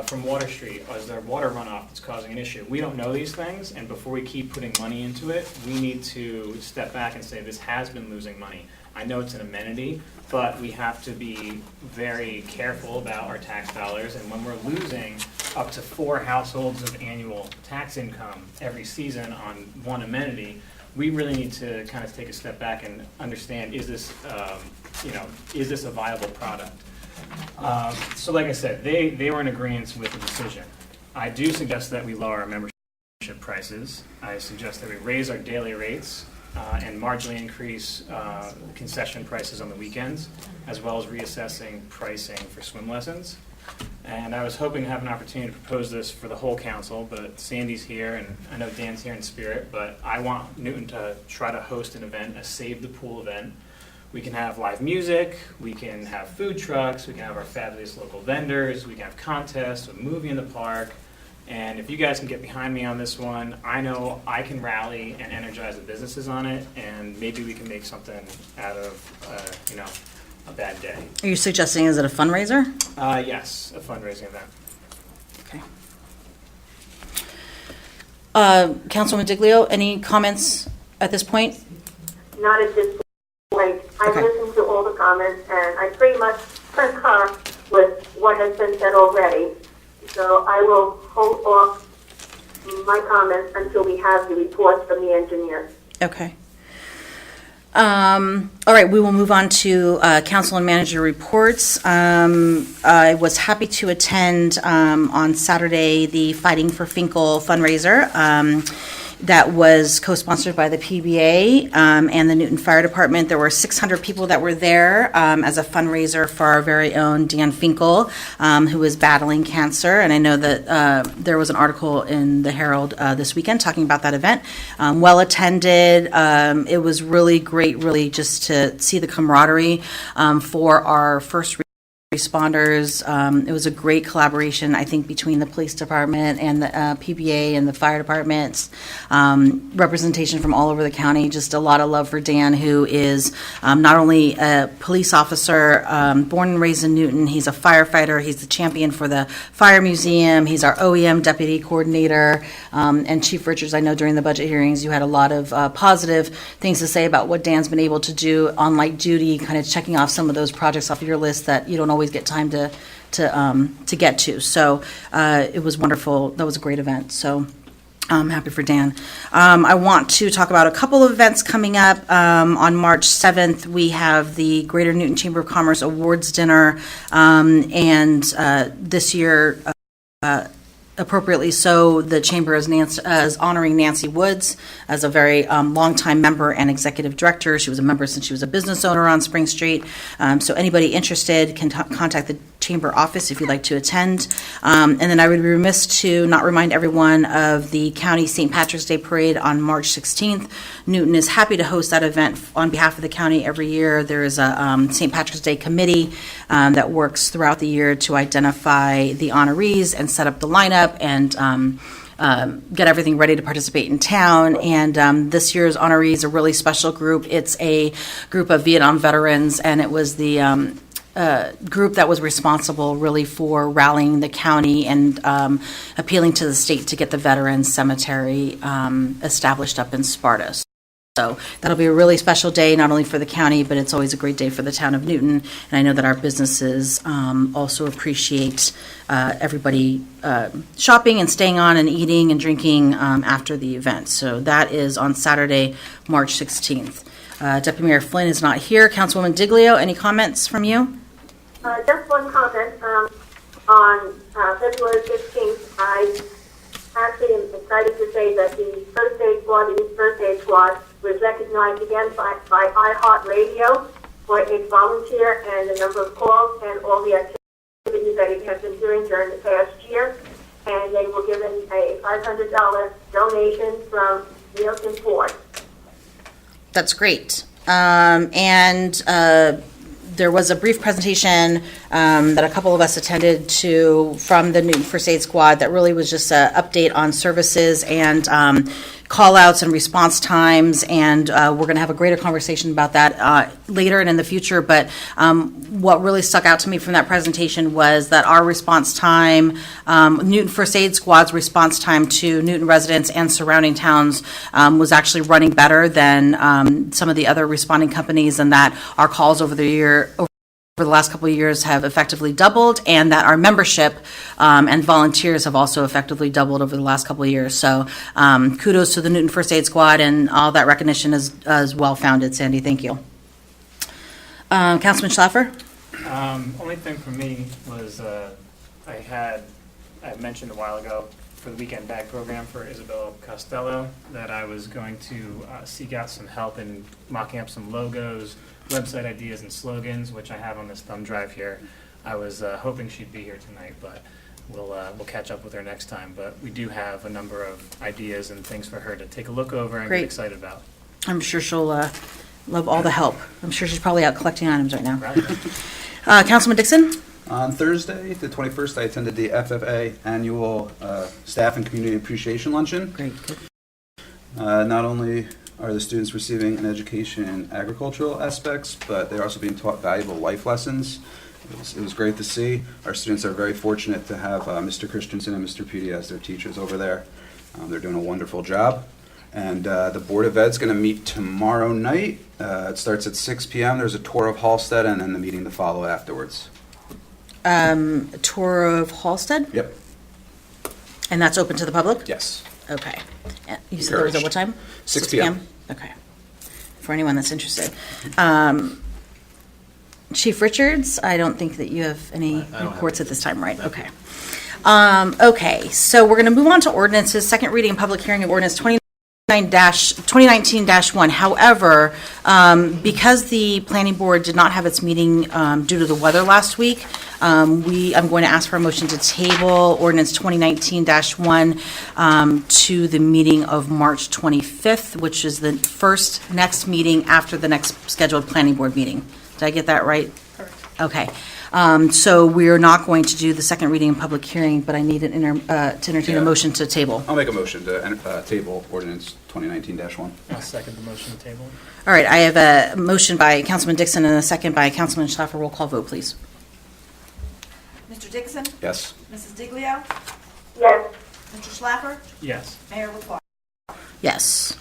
from Water Street, or is there water runoff that's causing an issue? We don't know these things, and before we keep putting money into it, we need to step back and say this has been losing money. I know it's an amenity, but we have to be very careful about our tax dollars, and when we're losing up to 4 households of annual tax income every season on one amenity, we really need to kind of take a step back and understand, is this a viable product? So like I said, they were in agreement with the decision. I do suggest that we lower our membership prices. I suggest that we raise our daily rates and marginally increase concession prices on the weekends, as well as reassessing pricing for swim lessons. And I was hoping to have an opportunity to propose this for the whole council, but Sandy's here, and I know Dan's here in spirit, but I want Newton to try to host an event, a Save the Pool event. We can have live music, we can have food trucks, we can have our fabulous local vendors, we can have contests, a movie in the park, and if you guys can get behind me on this one, I know I can rally and energize the businesses on it, and maybe we can make something out of, a bad day. Are you suggesting, is it a fundraiser? Yes, a fundraising event. Okay. Councilwoman Diglio, any comments at this point? Not at this point. I've listened to all the comments, and I pretty much concur with what has been said already. So I will hold off my comments until we have the reports from the engineer. Okay. All right, we will move on to council and manager reports. I was happy to attend on Saturday the Fighting for Finkel fundraiser. That was co-sponsored by the PBA and the Newton Fire Department. There were 600 people that were there as a fundraiser for our very own Dan Finkel, who is battling cancer. And I know that there was an article in the Herald this weekend talking about that event. Well attended. It was really great, really, just to see the camaraderie for our first responders. It was a great collaboration, I think, between the police department and the PBA and the fire departments. Representation from all over the county. Just a lot of love for Dan, who is not only a police officer, born and raised in Newton. He's a firefighter. He's the champion for the Fire Museum. He's our OEM deputy coordinator. And Chief Richards, I know during the budget hearings you had a lot of positive things to say about what Dan's been able to do on light duty, kind of checking off some of those projects off your list that you don't always get time to get to. So it was wonderful. That was a great event. So I'm happy for Dan. I want to talk about a couple of events coming up. On March 7th, we have the Greater Newton Chamber of Commerce Awards Dinner, and this year, appropriately so, the Chamber is honoring Nancy Woods as a very longtime member and executive director. She was a member since she was a business owner on Spring Street. So anybody interested can contact the Chamber office if you'd like to attend. And then I would be remiss to not remind everyone of the County St. Patrick's Day Parade on March 16th. Newton is happy to host that event on behalf of the county every year. There is a St. Patrick's Day committee that works throughout the year to identify the honorees and set up the lineup and get everything ready to participate in town. And this year's honorees is a really special group. It's a group of Vietnam veterans, and it was the group that was responsible really for rallying the county and appealing to the state to get the Veterans Cemetery established up in Sparta. So that'll be a really special day, not only for the county, but it's always a great day for the town of Newton. And I know that our businesses also appreciate everybody shopping and staying on and eating and drinking after the event. So that is on Saturday, March 16th. Deputy Mayor Flynn is not here. Councilwoman Diglio, any comments from you? Just one comment. On February 15th, I actually am excited to say that the First Aid Squad, the Youth First Aid Squad, was recognized again by iHeartRadio for its volunteer and the number of calls and all the activities that it has been doing during the past year. And they were given a $500 donation from Nielsen Ford. That's great. There was a brief presentation that a couple of us attended to from the Newton First Aid Squad that really was just an update on services and call-outs and response times, and we're going to have a greater conversation about that later and in the future. But what really stuck out to me from that presentation was that our response time, Newton First Aid Squad's response time to Newton residents and surrounding towns was actually running better than some of the other responding companies, and that our calls over the last couple of years have effectively doubled, and that our membership and volunteers have also effectively doubled over the last couple of years. So kudos to the Newton First Aid Squad, and all that recognition is well-founded. Sandy, thank you. Councilman Schlaffer? Only thing for me was I mentioned a while ago for the weekend bag program for Isabella Costello that I was going to seek out some help in mocking up some logos, website ideas, and slogans, which I have on this thumb drive here. I was hoping she'd be here tonight, but we'll catch up with her next time. But we do have a number of ideas and things for her to take a look over and Great. get excited about. I'm sure she'll love all the help. I'm sure she's probably out collecting items right now. Right. Councilman Dixon? On Thursday, the 21st, I attended the FFA annual Staff and Community Appreciation Luncheon. Great. Good. Not only are the students receiving an education in agricultural aspects, but they're also being taught valuable life lessons. It was great to see. Our students are very fortunate to have Mr. Christensen and Mr. Petey as their teachers over there. They're doing a wonderful job. And the Board of Ed's going to meet tomorrow night. It starts at 6 p.m. There's a tour of Halsted and then the meeting to follow afterwards. A tour of Halsted? Yep. And that's open to the public? Yes. Okay. You said that was at what time? 6 p.m. Okay. For anyone that's interested. Chief Richards, I don't think that you have any reports at this time, right? Okay. Okay, so we're going to move on to ordinances, second reading and public hearing of ordinance 2019-1. However, because the planning board did not have its meeting due to the weather last week, I'm going to ask for a motion to table ordinance 2019-1 to the meeting of March 25th, which is the next meeting after the next scheduled planning board meeting. Did I get that right? Correct. Okay. So we're not going to do the second reading and public hearing, but I need to entertain a motion to table. I'll make a motion to table ordinance 2019-1. I'll second the motion to table. All right, I have a motion by Councilman Dixon and a second by Councilman Schlaffer. Roll call vote, please. Mr. Dixon? Yes. Mrs. Diglio? Yes. Mr. Schlaffer? Yes. Mayor LaFois? Yes.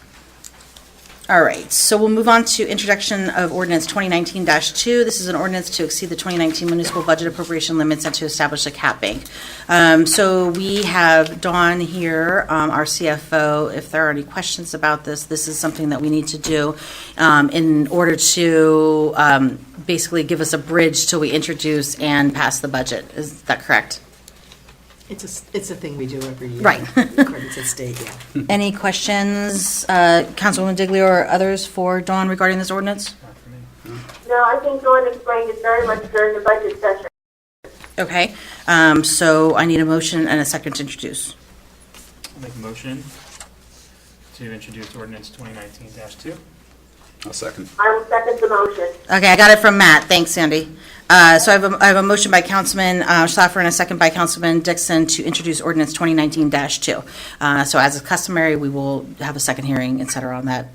All right, so we'll move on to introduction of ordinance 2019-2. This is an ordinance to exceed the 2019 municipal budget appropriation limits and to establish a cap bank. So we have Dawn here, our CFO. If there are any questions about this, this is something that we need to do in order to basically give us a bridge till we introduce and pass the budget. Is that correct? It's a thing we do every year. Right. According to state, yeah. Any questions, Councilwoman Diglio or others for Dawn regarding this ordinance? Not for me. No, I think Dawn explained it very much during the budget session. Okay, so I need a motion and a second to introduce. I'll make a motion to introduce ordinance 2019-2. I'll second. I will second the motion. Okay, I got it from Matt. Thanks, Sandy. So I have a motion by Councilman Schlaffer and a second by Councilman Dixon to introduce ordinance 2019-2. So as is customary, we will have a second hearing, et cetera, on that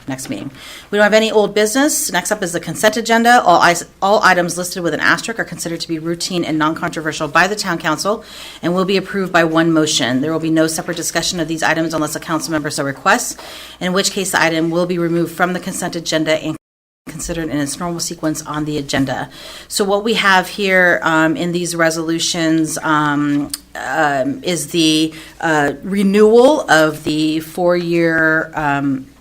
next meeting. We don't have any old business. Next up is the consent agenda. All items listed with an asterisk are considered to be routine and non-controversial by the Town Council and will be approved by one motion. There will be no separate discussion of these items unless a council member so requests, in which case the item will be removed from the consent agenda and considered in its normal sequence on the agenda. So what we have here in these resolutions is the renewal of the 4-year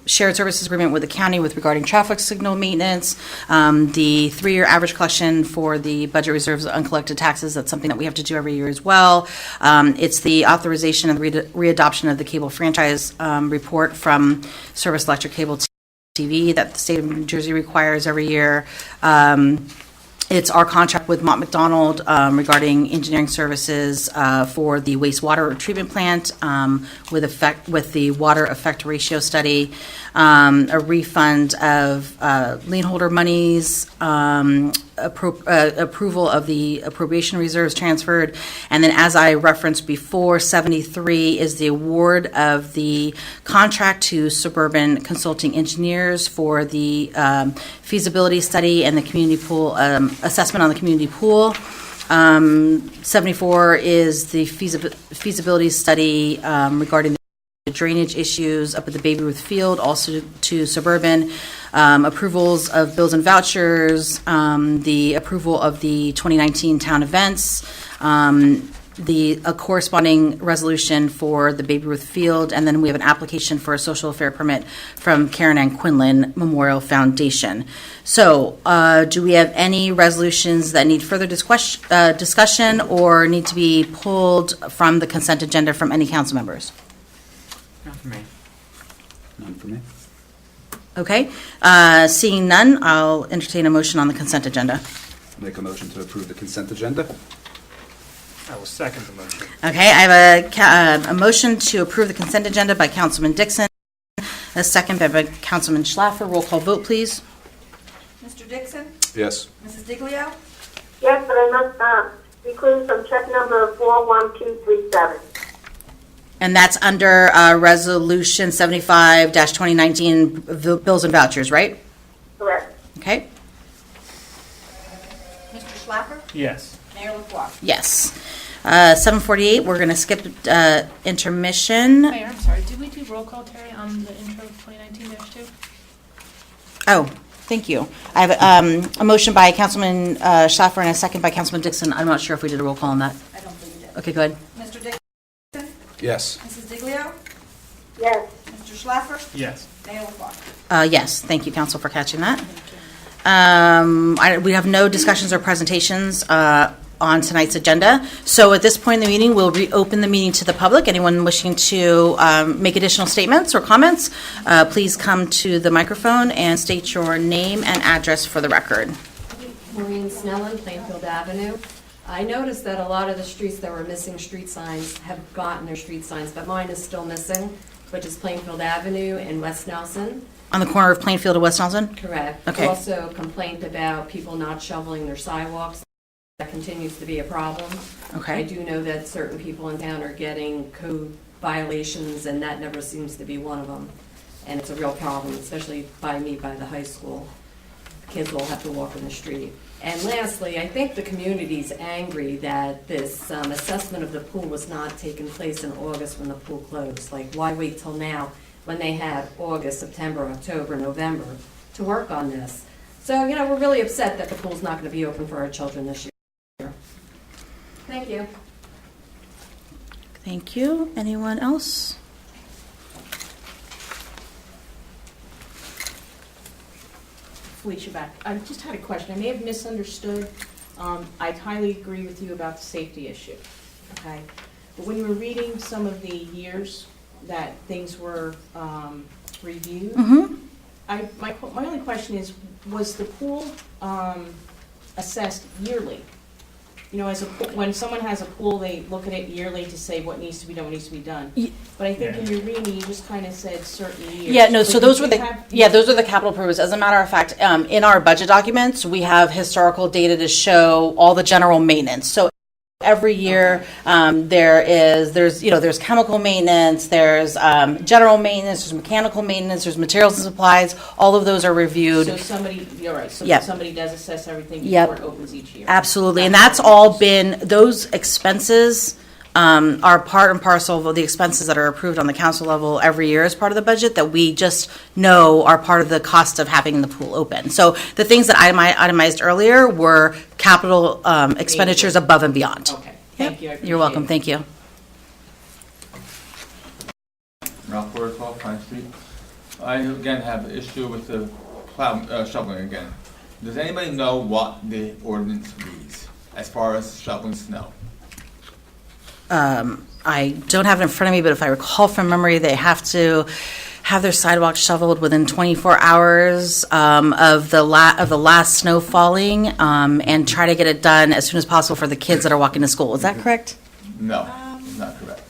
shared services agreement with the county with regarding traffic signal maintenance, the 3-year average collection for the budget reserves of uncollected taxes. That's something that we have to do every year as well. It's the authorization and readoption of the cable franchise report from Service Electric Cable TV that the state of New Jersey requires every year. It's our contract with Mott McDonald regarding engineering services for the wastewater treatment plant with the water effect ratio study, a refund of lien holder monies, approval of the appropriation reserves transferred, and then as I referenced before, 73 is the award of the contract to Suburban Consulting Engineers for the feasibility study and the community pool assessment on the community pool. 74 is the feasibility study regarding the drainage issues up at the Baby Ruth Field, also to Suburban. Approvals of bills and vouchers, the approval of the 2019 town events, a corresponding resolution for the Baby Ruth Field, and then we have an application for a social affair permit from Karen Ann Quinlan Memorial Foundation. So, do we have any resolutions that need further discussion or need to be pulled from the consent agenda from any council members? Not for me. None for me. Okay, seeing none, I'll entertain a motion on the consent agenda. Make a motion to approve the consent agenda. I will second the motion. Okay, I have a motion to approve the consent agenda by Councilman Dixon, a second by Councilman Schlaffer. Roll call vote, please. Mr. Dixon? Yes. Mrs. Diglio? Yes, but I must include some check number 41237. And that's under Resolution 75-2019 bills and vouchers, right? Correct. Okay, Mr. Schlaffer? Yes. Mayor LaFois? yes. 7:48, we're going to skip intermission. Mayor, I'm sorry, did we do roll call, Terry, on the intro of 2019-2? Oh, thank you. I have a motion by Councilman Schlaffer and a second by Councilman Dixon. I'm not sure if we did a roll call on that. I don't think you did. Okay, good. Mr. Dixon? Yes. Mrs. Diglio? Yes. Mr. Schlaffer? Yes. Mayor LaFois? Yes, thank you, Council, for catching that. We have no discussions or presentations on tonight's agenda. So at this point in the meeting, we'll reopen the meeting to the public. Anyone wishing to make additional statements or comments, please come to the microphone and state your name and address for the record. Maureen Snellen, Plainfield Avenue. I noticed that a lot of the streets that were missing street signs have gotten their street signs, but mine is still missing, which is Plainfield Avenue and West Nelson. On the corner of Plainfield and West Nelson? Correct. Okay. Also complaint about people not shoveling their sidewalks. That continues to be a problem. Okay. I do know that certain people in town are getting code violations, and that never seems to be one of them. And it's a real problem, especially by the high school. Kids will have to walk in the street. And lastly, I think the community's angry that this assessment of the pool was not taking place in August when the pool closed. Like, why wait till now when they had August, September, October, November to work on this. So, we're really upset that the pool's not going to be open for our children this year. Thank you. Thank you. Anyone else? Felicia back. I just had a question. I may have misunderstood. I highly agree with you about the safety issue, okay? But when you were reading some of the years that things were reviewed, Mm-hmm. my only question is, was the pool assessed yearly? When someone has a pool, they look at it yearly to say what needs to be done, what needs to be done. But I think in your reading, you just kind of said certain years. Yeah, no, so But those did were you the, have- yeah, those are the capital improvements. As a matter of fact, in our budget documents, we have historical data to show all the general maintenance. So every year, there's chemical maintenance, there's general maintenance, there's mechanical maintenance, there's materials and supplies. All of those are reviewed. So somebody, you're right, so Yep. somebody does assess everything Yep. before it opens each year. Absolutely, and that's all been, those expenses are part and parcel of the expenses that are approved on the council level every year as part of the budget that we just know are part of the cost of having the pool open. So the things that I itemized earlier were capital expenditures above and beyond. Okay, thank you, I You're welcome, appreciate thank you. Ralph Porter, 12 Pine Street. I again have an issue with the shoveling again. Does anybody know what the ordinance reads as far as shoveling snow? I don't have it in front of me, but if I recall from memory, they have to have their sidewalk shoveled within 24 hours of the last snow falling, and try to get it done as soon as possible for the kids that are walking to school. Is that correct? No, it's not correct.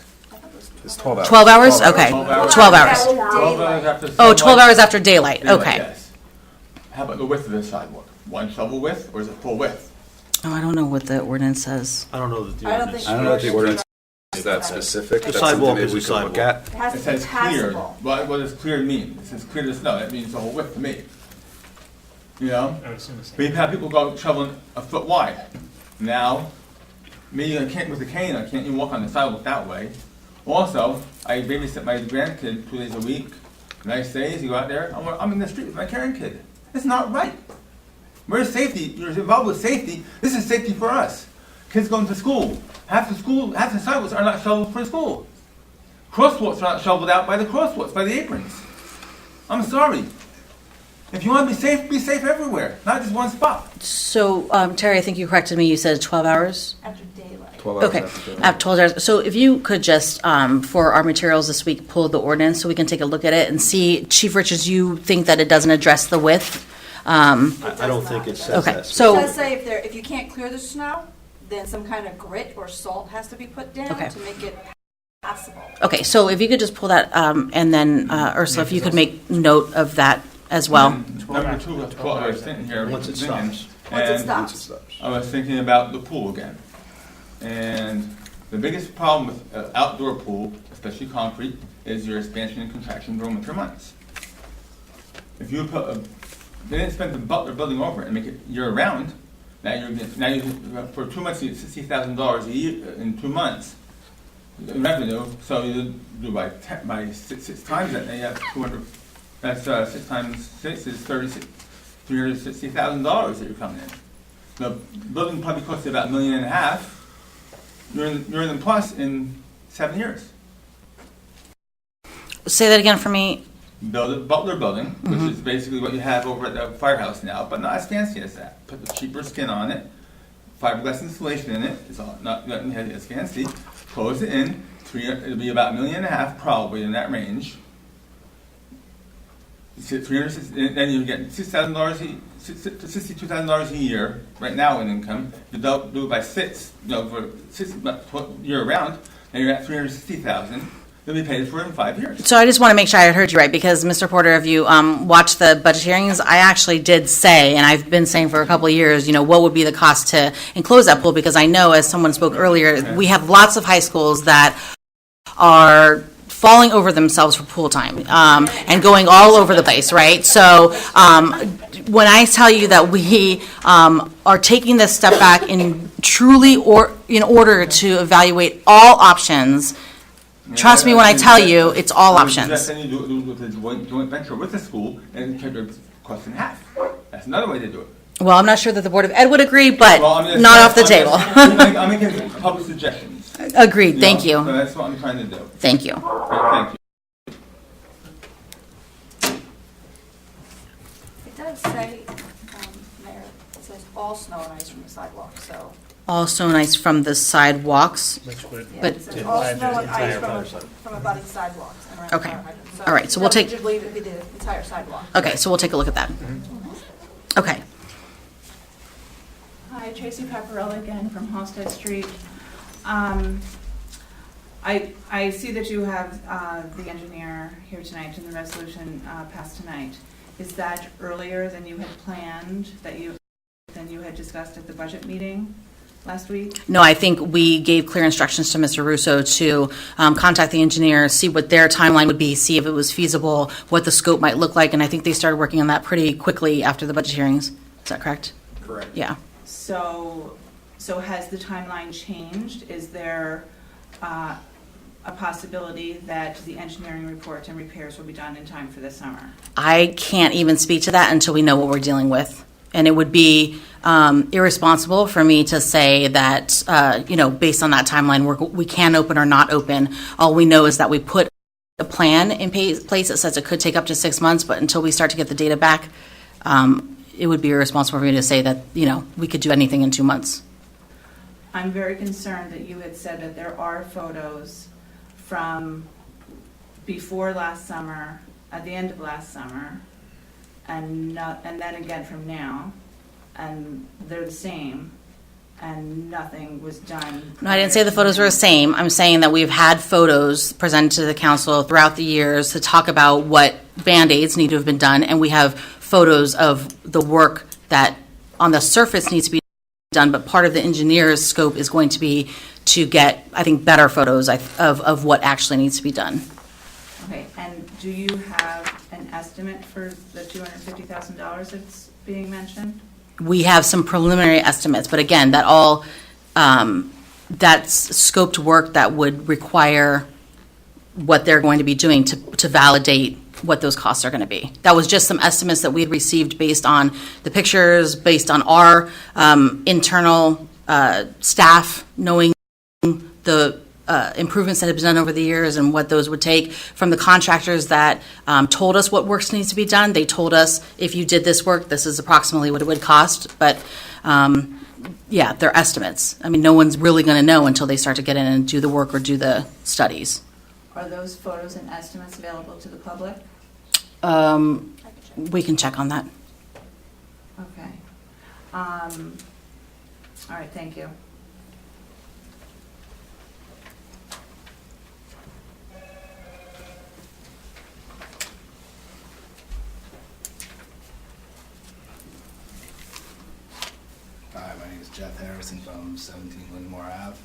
It's 12 hours. 12 hours? Okay, 12 hours. 12 hours. 12 hours after Oh, 12 sunlight. hours after daylight, Daylight, okay. yes. How about the width of the sidewalk? One shovel width, or is it full width? Oh, I don't know what the ordinance says. I don't know that the I don't ordinance. think I don't know if the ordinance is that specific. The That's something sidewalk maybe is we a could look sidewalk. at. It has It to be says clear. passable. What does clear mean? It says clear to snow. That means the whole width to me. You know? I would assume the same. We've had people go shoveling a foot wide. Now, me, I can't with a cane, I can't even walk on the sidewalk that way. Also, I babysit my grandkid 2 days a week. Nice days, you go out there, I'm in the street with my grandkid. It's not right. Where's safety? You're involved with safety. This is safety for us. Kids going to school. Half the sidewalks are not shoveled for school. Crosswalks are not shoveled out by the crosswalks, by the aprons. I'm sorry. If you want to be safe everywhere, not just one spot. So, Terry, I think you corrected me, you said 12 hours? After daylight. 12 hours Okay, after daylight. at 12 hours. So if you could just, for our materials this week, pull the ordinance so we can take a look at it and see, Chief Richards, you think that it doesn't address the width? I don't think it says Okay, that. so- It does say if you can't clear the snow, then some kind of grit or salt has to be put down Okay. to make it passable. Okay, so if you could just pull that, and then Ursula, if you could make note of that as well. Number two, I was thinking here. Once it thinking, stops. Once it and stops. I was thinking about the pool again. And the biggest problem with an outdoor pool, especially concrete, is your expansion and contraction during winter months. If you they didn't spend the Butler building over it and make it year-round, now you for 2 months you get $60,000 a year in 2 months in revenue. So you do by six times that, and you have 200. That's 6 times 6 is $360,000 that you're coming in. The building probably cost you about $1.5 million. You're in the plus in 7 years. Say that again for me. Build a Butler building, which is basically what you have over at the firehouse now, but not as fancy as that. Put the cheaper skin on it, fiberglass insulation in it. It's all not as fancy. Close it in. It'll be about $1.5 million, probably in that range. Then you get $62,000 a year right now in income. You do it by 6, for 6 year round. Then you're at $360,000. You'll be paid for it in 5 years. So I just want to make sure I heard you right, because Mr. Porter, if you watched the budget hearings, I actually did say, and I've been saying for a couple of years, what would be the cost to enclose that pool, because I know, as someone spoke earlier, we have lots of high schools that are falling over themselves for pool time and going all over the place, right? So when I tell you that we are taking this step back in order to evaluate all options, Trust me when I tell you, it's all options. Then you do it with a joint venture with the school and cut the cost in half. That's another way to do it. Well, I'm not sure that the Board of Ed would agree, but Well, I'm just- not off the I'm table. just- I'm making public suggestions. Agreed, thank So you. that's what I'm trying to do. Thank you. Thank you. It does say, Mayor, it says all snow and ice from the sidewalk, so. All snow and ice from the sidewalks. Which would. Yeah, But- it says all snow and ice Entire from abutting sidewalks and around the Okay. fire hydrants. All right, so we'll take- That would be the entire sidewalk. Okay, so we'll take a look at that. Okay. Hi, Tracy Paparella again from Halsted Street. I see that you have the engineer here tonight and the resolution passed tonight. Is that earlier than you had planned, than you had discussed at the budget meeting last week? No, I think we gave clear instructions to Mr. Russo to contact the engineer, see what their timeline would be, see if it was feasible, what the scope might look like, and I think they started working on that pretty quickly after the budget hearings. Is that correct? Correct. Yeah. So has the timeline changed? Is there a possibility that the engineering report and repairs will be done in time for the summer? I can't even speak to that until we know what we're dealing with. And it would be irresponsible for me to say that, based on that timeline, we can open or not open. All we know is that we put a plan in place that says it could take up to 6 months, but until we start to get the data back, it would be irresponsible for me to say that, we could do anything in 2 months. I'm very concerned that you had said that there are photos from before last summer, at the end of last summer, and then again from now, and they're the same, and nothing was done. No, I didn't say the photos were the same. I'm saying that we've had photos presented to the council throughout the years to talk about what Band-Aids need to have been done, and we have photos of the work that on the surface needs to be done, but part of the engineer's scope is going to be to get, I think, better photos of what actually needs to be done. Okay, and do you have an estimate for the $250,000 that's being mentioned? We have some preliminary estimates, but again, that all, that's scoped work that would require what they're going to be doing to validate what those costs are going to be. That was just some estimates that we had received based on the pictures, based on our internal staff knowing the improvements that have been done over the years and what those would take. From the contractors that told us what works needs to be done, they told us, if you did this work, this is approximately what it would cost. But yeah, they're estimates. I mean, no one's really going to know until they start to get in and do the work or do the studies. Are those photos and estimates available to the public? We can check on that. Okay. All right, thank you. Hi, my name is Jeff Harrison from 17 Lindmore Ave.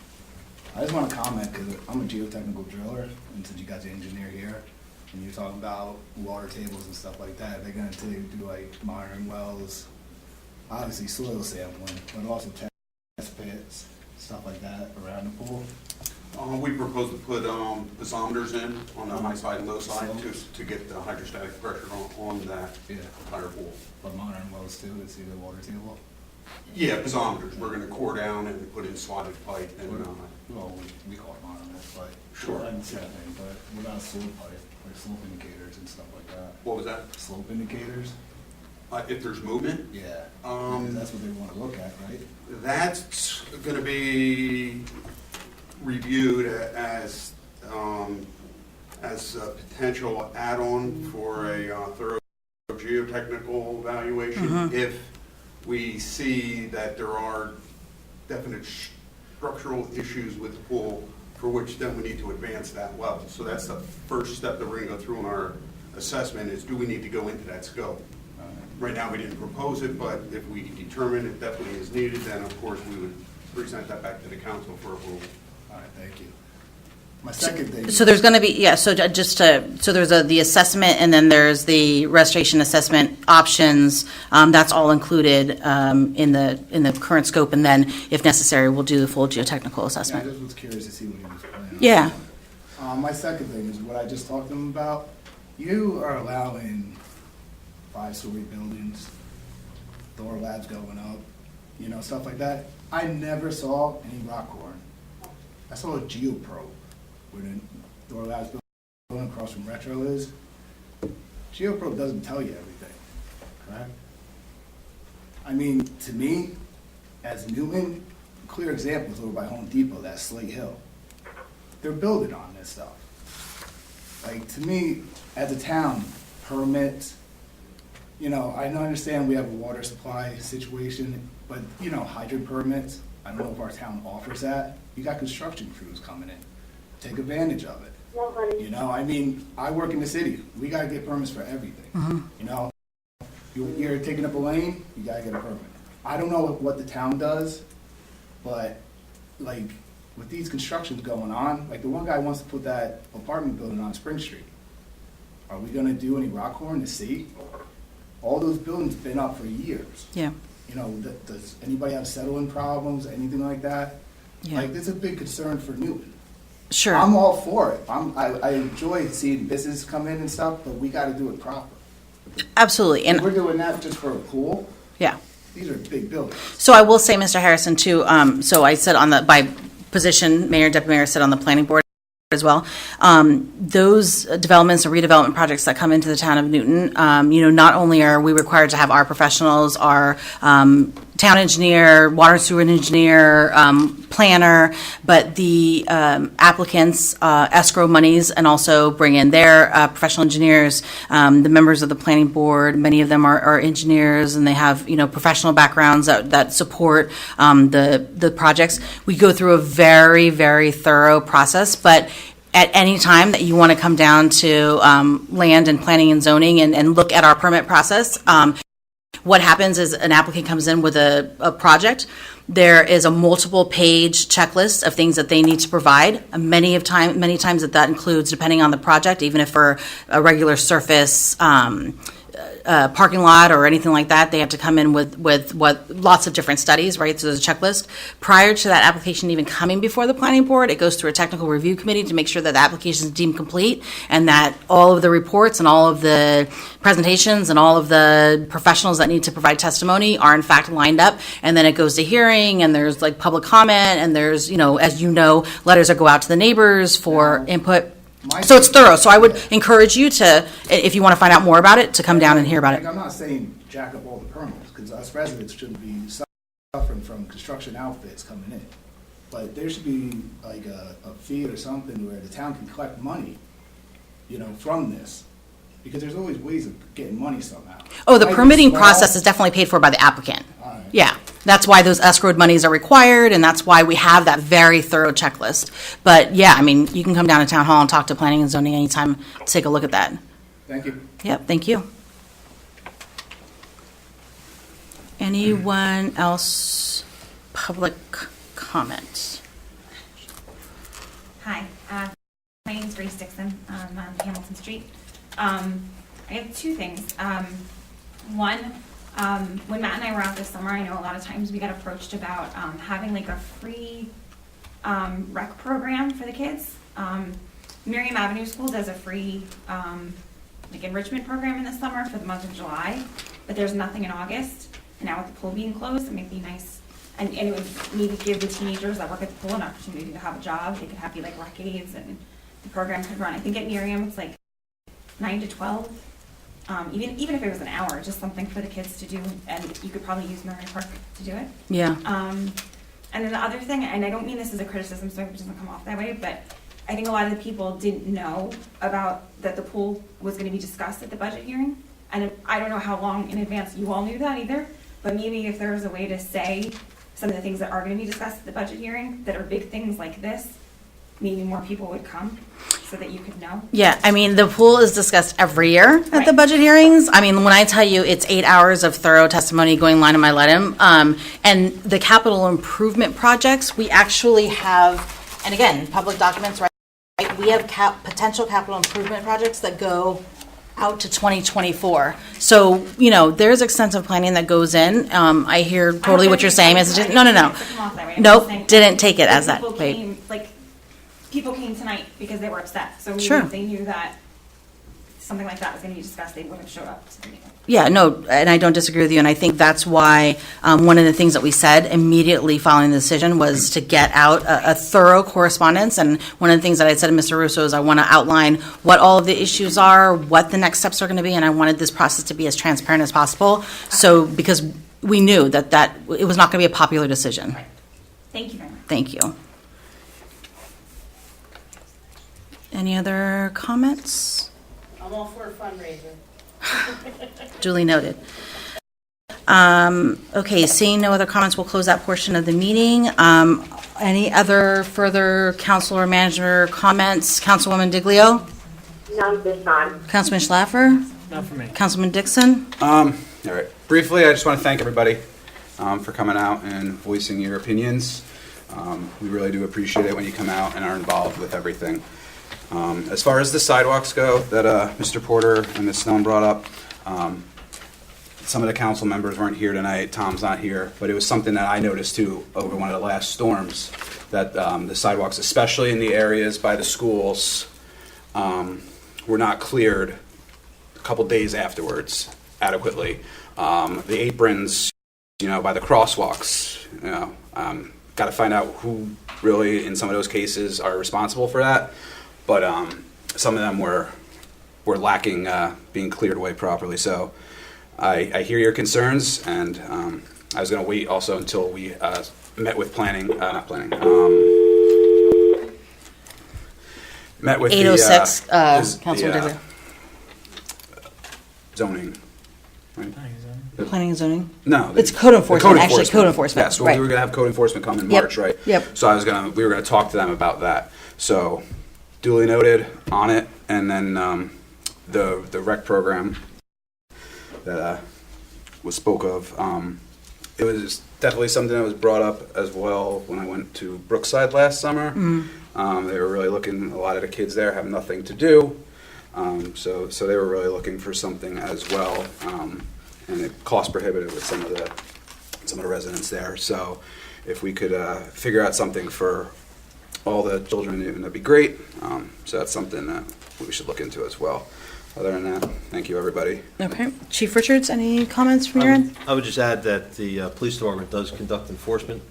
I just want to comment because I'm a geotechnical driller, and since you got the engineer here, and you're talking about water tables and stuff like that, they're going to do like monitoring wells, obviously soil sampling, but also test pits, stuff like that around the pool. We propose to put piezometers in on the high side and low side to get the hydrostatic pressure on that entire pool. But monitoring wells too, to see the water table. Yeah, piezometers. We're going to core down and put in slotted pipe and. Well, we call it monitoring, but Sure. I didn't see that thing. But what about slope pipe, like slope indicators and stuff like that? What was that? Slope indicators. If there's movement? Yeah. Because that's what they want to look at, right? That's going to be reviewed as a potential add-on for a thorough geotechnical evaluation. If we see that there are definite structural issues with the pool, for which then we need to advance that level. So that's the first step that we're going to go through in our assessment is, do we need to go into that scope? Right now, we didn't propose it, but if we determine it definitely is needed, then of course we would present that back to the council for approval. All right, thank you. My second thing. So there's going to be, so there's the assessment, and then there's the restoration assessment options. That's all included in the current scope, and then if necessary, we'll do the full geotechnical Yeah, I assessment. just was curious to see what he was planning. Yeah. My second thing is what I just talked to them about. You are allowing 5-story buildings, door labs going up, stuff like that. I never saw any Rockhorn. I saw a Geoprobe where the door labs building across from Retro is. Geoprobe doesn't tell you everything, correct? I mean, to me, as Newman, clear examples over by Home Depot, that Slate Hill. They're building on this stuff. Like, to me, as a town, permits, I understand we have a water supply situation, but, hydrant permits, I don't know if our town offers that. You got construction crews coming in. Take advantage of it. I work in the city. We got to get permits for everything. You're taking up a lane, you got to get a permit. I don't know what the town does, but, with these constructions going on, the one guy wants to put that apartment building on Spring Street. Are we going to do any Rockhorn to see? All those buildings have been up for years. Yeah. Does anybody have settling problems, anything like that? Yeah. It's a big concern for Newton. Sure. I'm all for it. I enjoy seeing business come in and stuff, but we got to do it proper. Absolutely. And we're doing that just for a pool. Yeah. These are big buildings. So I will say, Mr. Harrison, too, so I sit by position, Mayor, Deputy Mayor sit on the planning board as well. Those developments or redevelopment projects that come into the town of Newton, not only are we required to have our professionals, our town engineer, water and sewer engineer, planner, but the applicants escrow monies and also bring in their professional engineers. The members of the planning board, many of them are engineers, and they have professional backgrounds that support the projects. We go through a very, very thorough process, but at any time that you want to come down to land and planning and zoning and look at our permit process, what happens is an applicant comes in with a project. There is a multiple page checklist of things that they need to provide. Many times that includes, depending on the project, even if for a regular surface parking lot or anything like that, they have to come in with lots of different studies, right? So there's a checklist. Prior to that application even coming before the planning board, it goes through a technical review committee to make sure that the application is deemed complete and that all of the reports and all of the presentations and all of the professionals that need to provide testimony are in fact lined up. And then it goes to hearing, and there's public comment, and there's, as letters that go out to the neighbors for input. So it's thorough. So I would encourage you to, if you want to find out more about it, to come down and hear about it. I'm not saying jack up all the permits, because us residents shouldn't be suffering from construction outfits coming in. But there should be a fee or something where the town can collect money, from this. Because there's always ways of getting money somehow. Oh, the permitting process is definitely paid for by the applicant. Yeah, that's why those escrowed monies are required, and that's why we have that very thorough checklist. But yeah, you can come down to Town Hall and talk to Planning and Zoning anytime to take a look at that. Thank you. Yep, thank you. Anyone else? Public comment? Hi, my name is Grace Dixon. I'm on Hamilton Street. I have two things. One, when Matt and I were out this summer, I know a lot of times we got approached about having a free rec program for the kids. Miriam Avenue School does a free enrichment program in the summer for the month of July, but there's nothing in August. And now with the pool being closed, it might be nice, and it would maybe give the teenagers that work at the pool an opportunity to have a job. They could have rec aids, and the program could run. I think at Miriam it's 9 to 12. Even if it was an hour, just something for the kids to do, and you could probably use Murray Park to do it. Yeah. And then the other thing, and I don't mean this as a criticism, so it doesn't come off that way, but I think a lot of the people didn't know about that the pool was going to be discussed at the budget hearing, and I don't know how long in advance you all knew that either, but maybe if there was a way to say some of the things that are going to be discussed at the budget hearing that are big things like this, maybe more people would come so that you could know. Yeah, the pool is discussed every year at the budget hearings. When I tell you it's 8 hours of thorough testimony going line by line, and the capital improvement projects, we actually have, and again, public documents, right? We have potential capital improvement projects that go out to 2024. So, there's extensive planning that goes in. I hear totally what you're saying. No. Nope, didn't take it as that. people came tonight because they were upset. So maybe Sure. if they knew that something like that was going to be discussed, they would have showed up to the meeting. Yeah, no, and I don't disagree with you, and I think that's why one of the things that we said immediately following the decision was to get out a thorough correspondence, and one of the things that I said to Mr. Russo is I want to outline what all of the issues are, what the next steps are going to be, and I wanted this process to be as transparent as possible, so, because we knew that it was not going to be a popular decision. Thank you very much. Thank you. Any other comments? I'm all for a fundraiser. Duly noted. Okay, seeing no other comments, we'll close that portion of the meeting. Any other further council or manager comments? Councilwoman Diglio? None this time. Councilman Schlaffer? Not for me. Councilman Dixon? All right. Briefly, I just want to thank everybody for coming out and voicing your opinions. We really do appreciate it when you come out and are involved with everything. As far as the sidewalks go that Mr. Porter and Ms. Snellen brought up, some of the council members weren't here tonight. Tom's not here, but it was something that I noticed too over one of the last storms, that the sidewalks, especially in the areas by the schools, were not cleared a couple days afterwards adequately. The aprons, by the crosswalks, got to find out who really, in some of those cases, are responsible for that. But some of them were lacking being cleared away properly. So I hear your concerns, and I was going to wait also until we met with met with 806, the Councilman Diglio. zoning. Right? Planning and zoning? No, It's code enforcement, actually, code enforcement. Yes, right. we were going to have code enforcement come in Yep, March, right? yep. So we were going to talk to them about that. So duly noted on it, and then the rec program that was spoke of. It was definitely something that was brought up as well when I went to Brookside last summer. They were really looking. A lot of the kids there have nothing to do, so they were really looking for something as well. And it cost prohibitive with some of the residents there. So if we could figure out something for all the children in Newton, that'd be great. So that's something that we should look into as well. Other than that, thank you, everybody. Okay. Chief Richards, any comments from your end? I would just add that the police department does conduct enforcement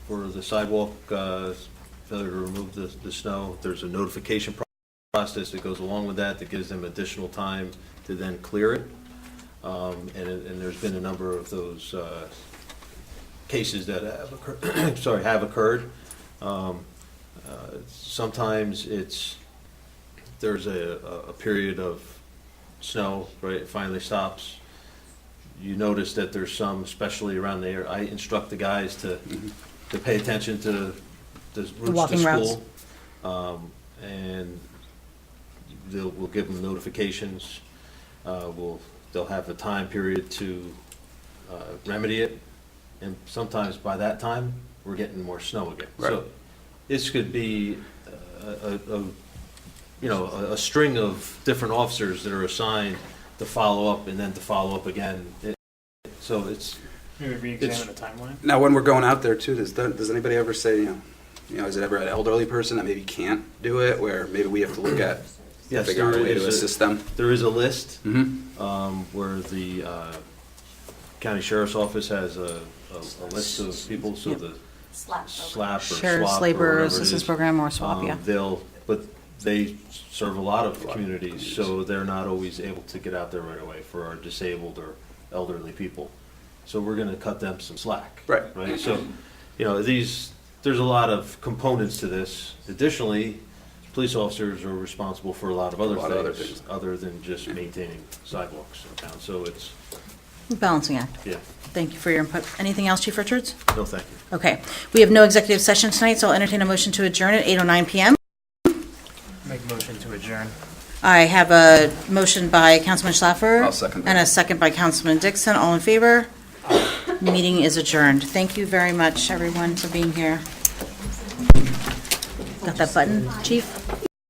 for the sidewalk, failure to remove the snow. There's a notification process that goes along with that gives them additional time to then clear it. And there's been a number of those cases that have occurred. Sometimes there's a period of snow, right? It finally stops. You notice that there's some, especially around there. I instruct the guys to pay attention to the routes to school, and we'll give them notifications. They'll have a time period to remedy it, and sometimes by that time we're getting more snow again. Right. So this could be a string of different officers that are assigned to follow up and then to follow up again. So it's Maybe re-examine the timeline. Now, when we're going out there too, does anybody ever say, is it ever an elderly person that maybe can't do it, where maybe we have to look at figure out a way to assist them? There is a list where the county sheriff's office has a list of people, so the SLAP or Sheriff's SWAP Labor or whatever it Assistance is, Program or SWAP, yeah. But they serve a lot of communities, so they're not always able to get out there right away for our disabled or elderly people. So we're going to cut them some slack. Right. So, there's a lot of components to this. Additionally, police officers are responsible for a lot of other things other than just maintaining sidewalks in town. So it's Balancing act. Yeah. Thank you for your input. Anything else, Chief Richards? No, thank you. Okay. We have no executive session tonight, so I'll entertain a motion to adjourn at 8:09 p.m. Make a motion to adjourn. I have a motion by Councilman Schlaffer. I'll second that. And a second by Councilman Dixon. All in favor? Meeting is adjourned. Thank you very much, everyone, for being here. Got that button, Chief?